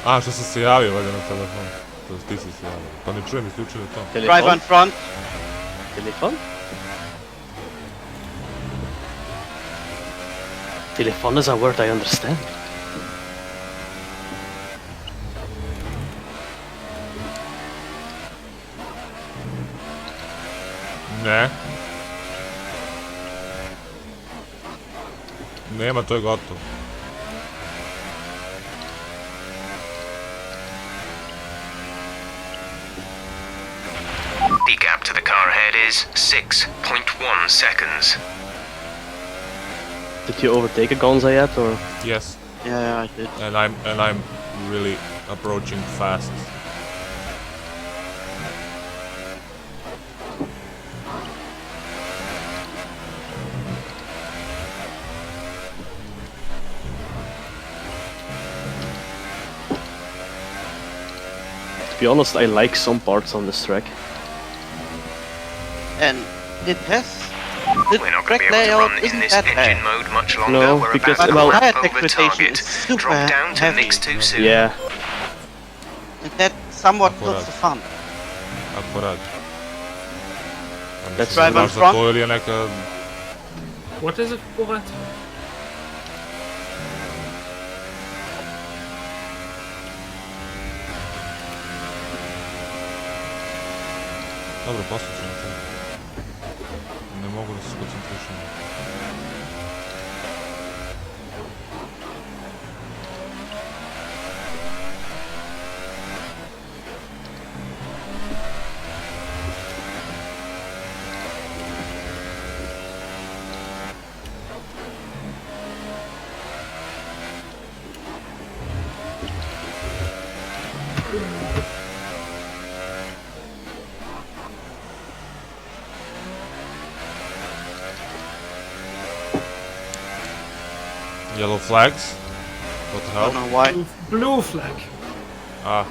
А, що се явив валя на телефон. Тобто ти се явив. Па не чуjem, изключили то. Driver in front. Telefon? Telefon is a word I understand. Не. Нема, то е готово. The gap to the car ahead is 6.1 seconds. Did you overtake a Gonza yet, or? Yes. Yeah, I did. And I'm really approaching fast. To be honest, I like some parts on this track. And it has the We're not going track to be able to layout run in isn't this that engine bad. mode much longer. No, We're because, about to well, tire wrap over degradation target. is super Drop down to heavy. mix 2 soon. Yeah. And that somewhat Akkurat. kills the fun. Akkurat. Let's drive on bardzo front. powoli, neka... What is it, Borat? Dobra, posuń się na to. Nie mogę się skoncentrować. Yellow flags? What the I hell? don't know why. Blue flag. Ah,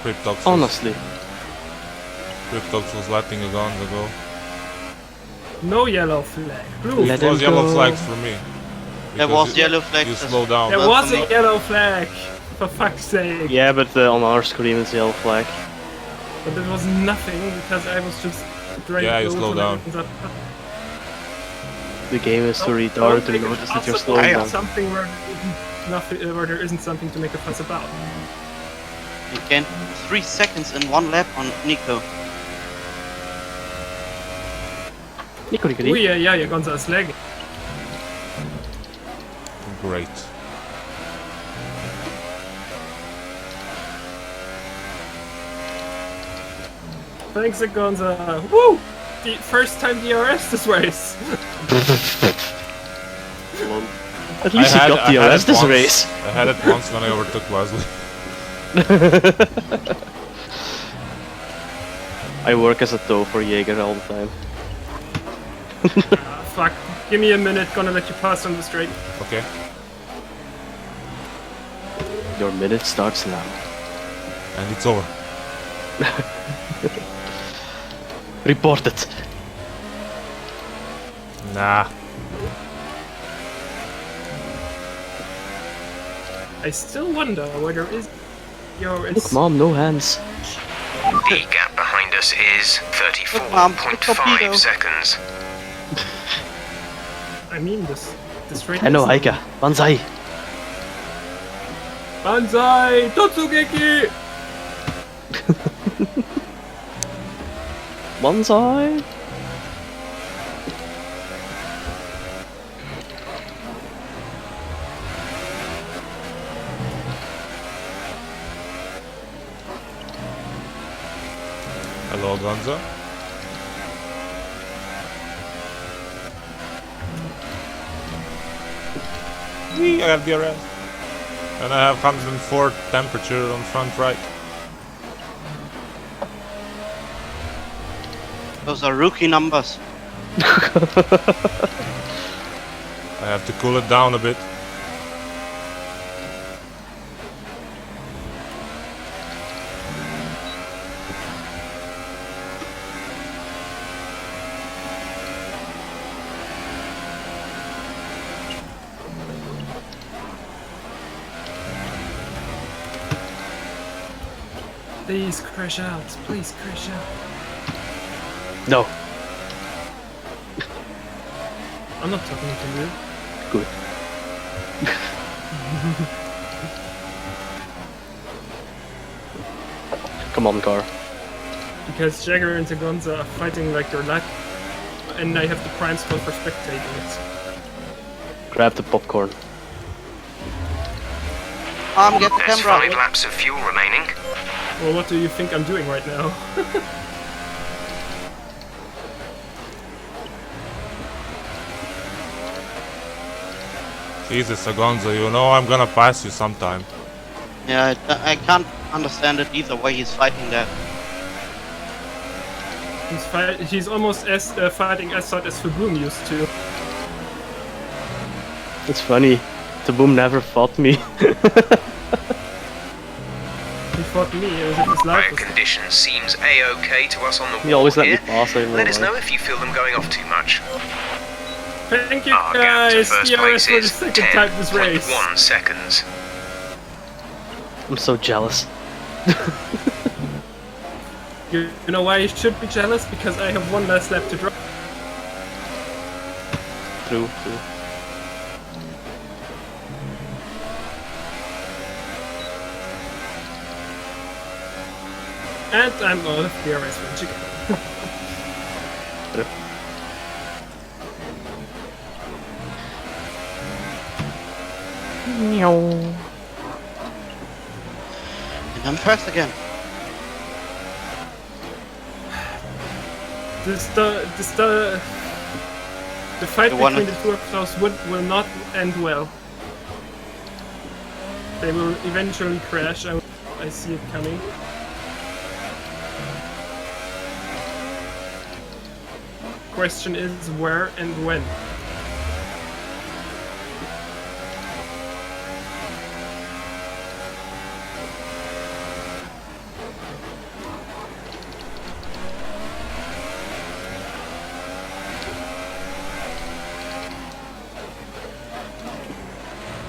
Cryptox. Honestly. Cryptox was letting a gun go. No yellow flag. Blue Let It flag. was him yellow go. flags for me. There Because was you- yellow flags. You as slow down. There Well, was for a me. yellow flag. For fuck's sake. Yeah, but on our screen it's yellow flag. But it was nothing because I was just trying Yeah, to you go slow for down. that- The game is too retarded to notice that you're possible slowing to down. something where where there isn't something to make a fuss about. You gained 3 seconds in one lap on Nico. Nico, Oh yeah, Gonza is lagging. Great. Thanks, Gonza. Woo! The first time DRS this race. At least you got the it RS this once. race. I had it once when I overtook Wesley. I work as a tow for Jaeger all the time. Fuck. Give me a minute. Gonna let you pass on the straight. Okay. Your minute starts now. And it's over. Report it. Nah. I still wonder where there is Look, Mom, no hands. The gap behind us is Look, Mom, it's a torpedo. 34.5 seconds. I mean this straight. I know, is- Aika. Banzai. Banzai! Totsugeki! Banzai. Hello, Gonza. Whee, I have DRS. And I have 104 temperature on front right. Those are rookie numbers. I have to cool it down a bit. Please crash out. Please crash out. No. I'm not talking to you. Good. Come on, car. Because Jagger and Gonza are fighting like they're like, and I have the prime spot for spectating it. Grab the popcorn. Get the There's camera. 5 laps of fuel remaining. Well, what do you think I'm doing right now? Jesus, Gonza, you know I'm gonna pass you sometime. Yeah, I can't understand it either why he's fighting that. He's almost as fighting as hard as Fabum used to. It's funny. The boom never fought me. He fought me as if his life Fire was. conditions seems a-okay to us on the He always wall let me here. pass. I don't know Let us why. know if you feel them going off too much. Thank you Our gap to guys! first DRS place for the is second time this race. 10.1 seconds. I'm so jealous. You know why you should be jealous? Because I have one less lap to drive. True. And I'm out of DRS range again. And I'm first again. The fight The one- between the two of those will not end well. They will eventually crash. I see it coming. Question is where and when.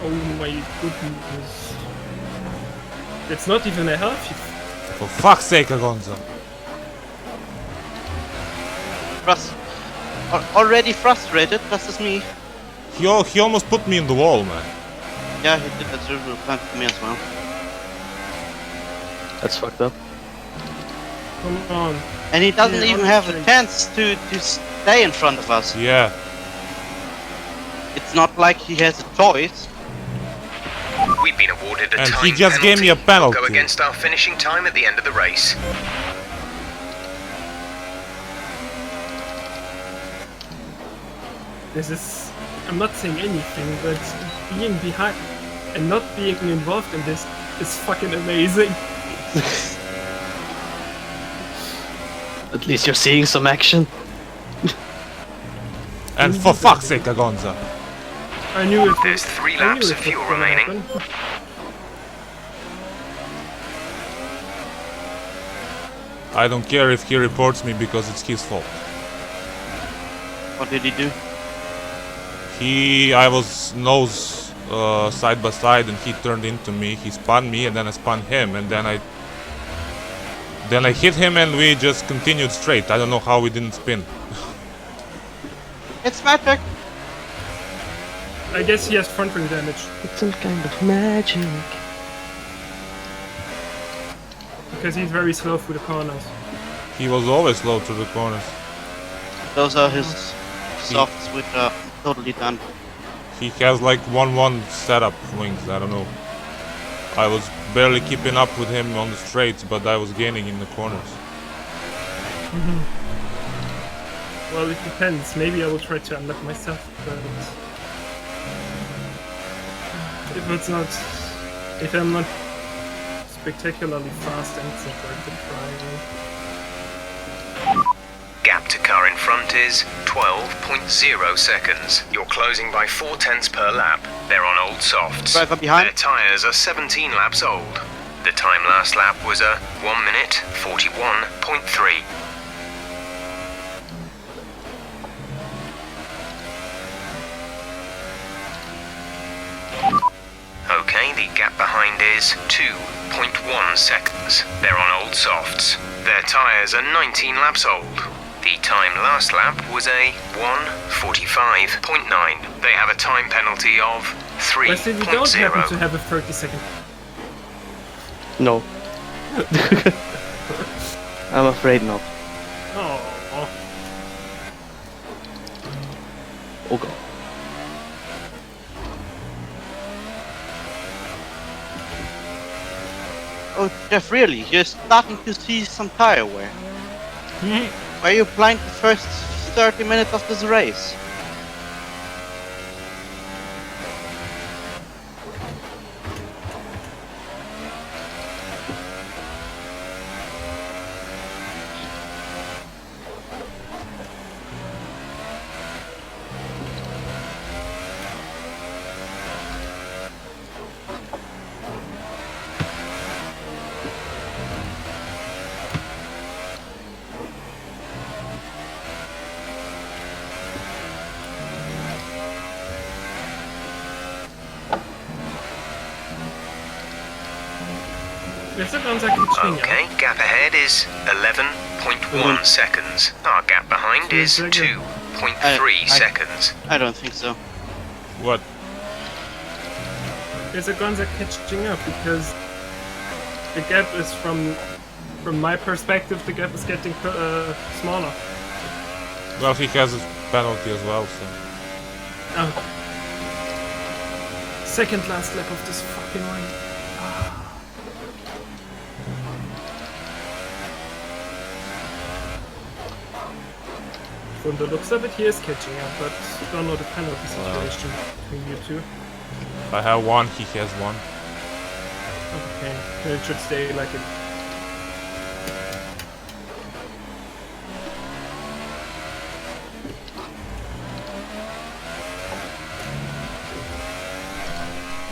Oh my goodness. It's not even a healthy. For fuck's sake, Agonza. Already frustrated, that's just me. He almost put me in the wall, man. Yeah, he did that several times to me as well. That's fucked up. Come on. And he doesn't Yeah, even have a honestly. chance to stay in front of us. Yeah. It's not like he has a choice. We've been awarded a And time he just gave me a We'll penalty. go against our finishing time at the end of the race. This is. I'm not saying anything, but being behind and not being involved in this is fucking amazing. At least you're seeing some action. And for fuck's sake, Agonza. I knew it. There's 3 I knew laps it of was fuel gonna remaining. happen. I don't care if he reports me because it's his fault. What did he do? I was nose side by side and he turned into me. He spun me and then I spun him and then I hit him and we just continued straight. I don't know how we didn't spin. It's magic. I guess he has front wing damage It's some kind of magic. because he's very slow through the corners. He was always slow through the corners. Those are his softs, which are totally done. He has like 1-1 setup wings, I don't know. I was barely keeping up with him on the straights, but I was gaining in the corners. Well, it depends. Maybe I will try to unlock myself, but if I'm not spectacularly fast, then it's not worth it trying. Gap to car in front is 12.0 seconds. You're closing by 0.4 per lap. They're on old softs. Driver behind. Their tyres are 17 laps old. The time last lap was a 1 minute 41.3. Okay, the gap behind is 2.1 seconds. They're on old softs. Their tyres are 19 laps old. The time last lap was a 1:45.9. They have a time penalty of Wesley, you don't happen to 3.0. have a 30-second. No. I'm afraid not. Oh, Oh god. Oh, Jeff, really? You're starting to see some tire wear. Why are you blind the first 30 minutes of this race? There's a Gonza catching up. Okay, gap ahead is 11.1 seconds. Our gap behind is 2.3 seconds. I don't think so. What? There's a Gonza catching up because the gap is from my perspective, the gap is getting smaller. Well, he has a penalty as well, so. Oh. Second last lap of this fucking race. From the looks of it, he is catching up, but don't know the penalty situation between you two. I have one, he has one. Okay, then it should stay like it.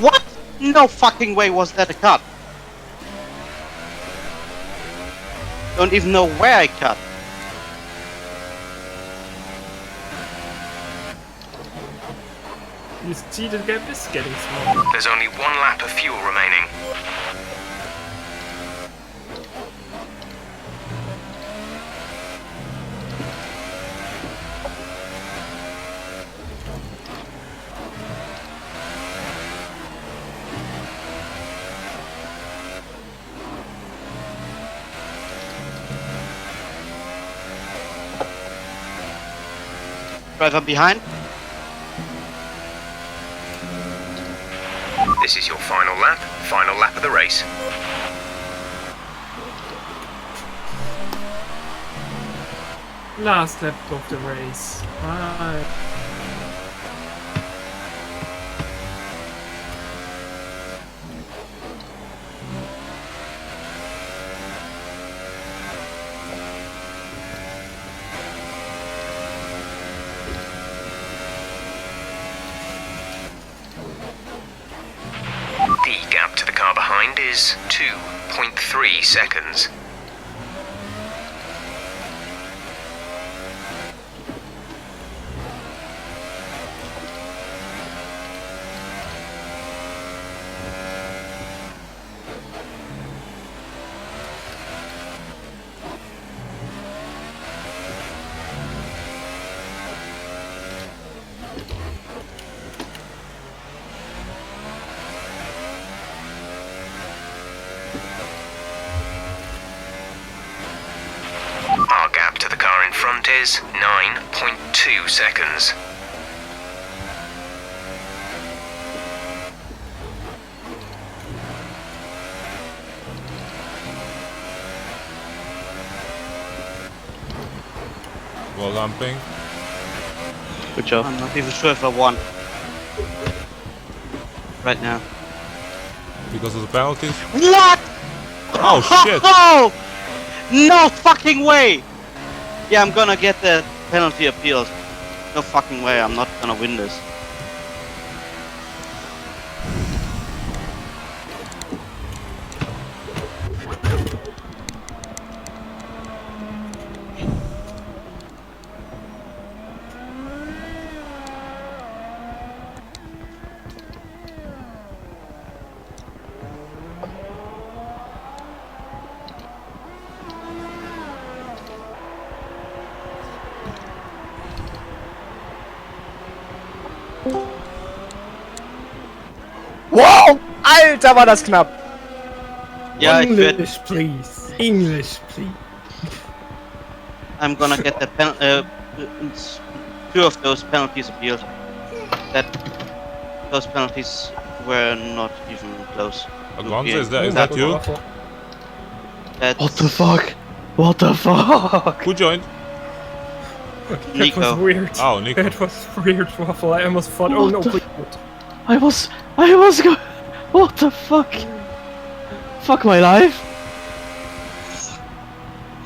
What? No fucking way was that a cut. Don't even know where I cut. You see the gap is getting smaller. There's only 1 lap of fuel remaining. Driver behind. This is your final lap of the race. Last lap of the race. Right. The gap to the car behind is 2.3 seconds. Our gap to the car in front is 9.2 seconds. Well, lumping. Good job. I'm not even sure if I won. Right now. Because of the penalties. What? Oh shit! Oh! No fucking way! Yeah, I'm gonna get the penalty appealed. No fucking way, I'm not gonna win this. Wow! Alter, war das knapp! Yeah, ich werd, English, please. English, please. I'm gonna get the two of those penalties appealed. Those penalties were not even close. Alonso, is that you? That's What the fuck? What the fuck? Who joined? That Nico. was weird. Oh, Nico. That was weird, Waffle. I almost thought, oh What no, the- please. I was go. What the fuck? Fuck my life.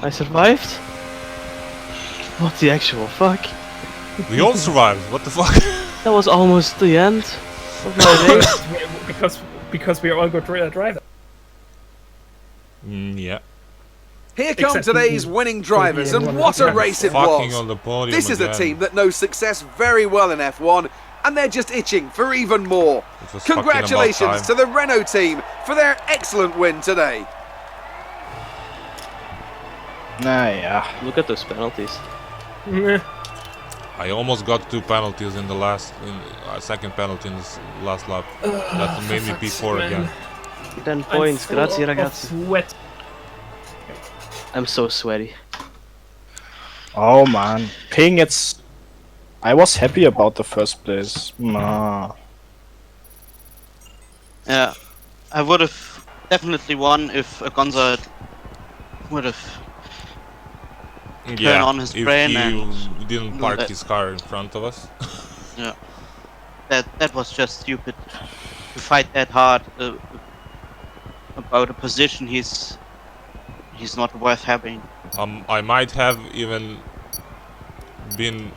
I survived. What the actual fuck? We all survived. What the fuck? That was almost the end of my race. because we are all good drivers. Yeah. Here come Except today's me. winning drivers, Yeah, and one what a lap. race it Fucking on was! the podium This is a again. team that knows success very well in F1, and they're just itching for even more. It was fucking about Congratulations time. to the Renault team for their excellent win today. Nah, yeah. Look at those penalties. Meh. I almost got 2 penalties in the second penalty in this last lap. That made me fuck's P4 sake, again. man. 10 I'm points, full grazie of ragazzi. sweat. I'm so sweaty. Oh man, Ping, it's. I was happy about the first place. Nah. Yeah, I would have definitely won if Gonza would have Yeah, on his if brain he and didn't park let- his car in front of us. yeah, that was just stupid to fight that hard about a position he's not worth having. I might have even been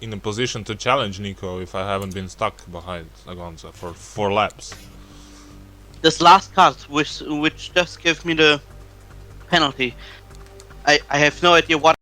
in a position to challenge Nico if I haven't been stuck behind Agonza for 4 laps. This last cut, which just gave me the penalty, I have no idea what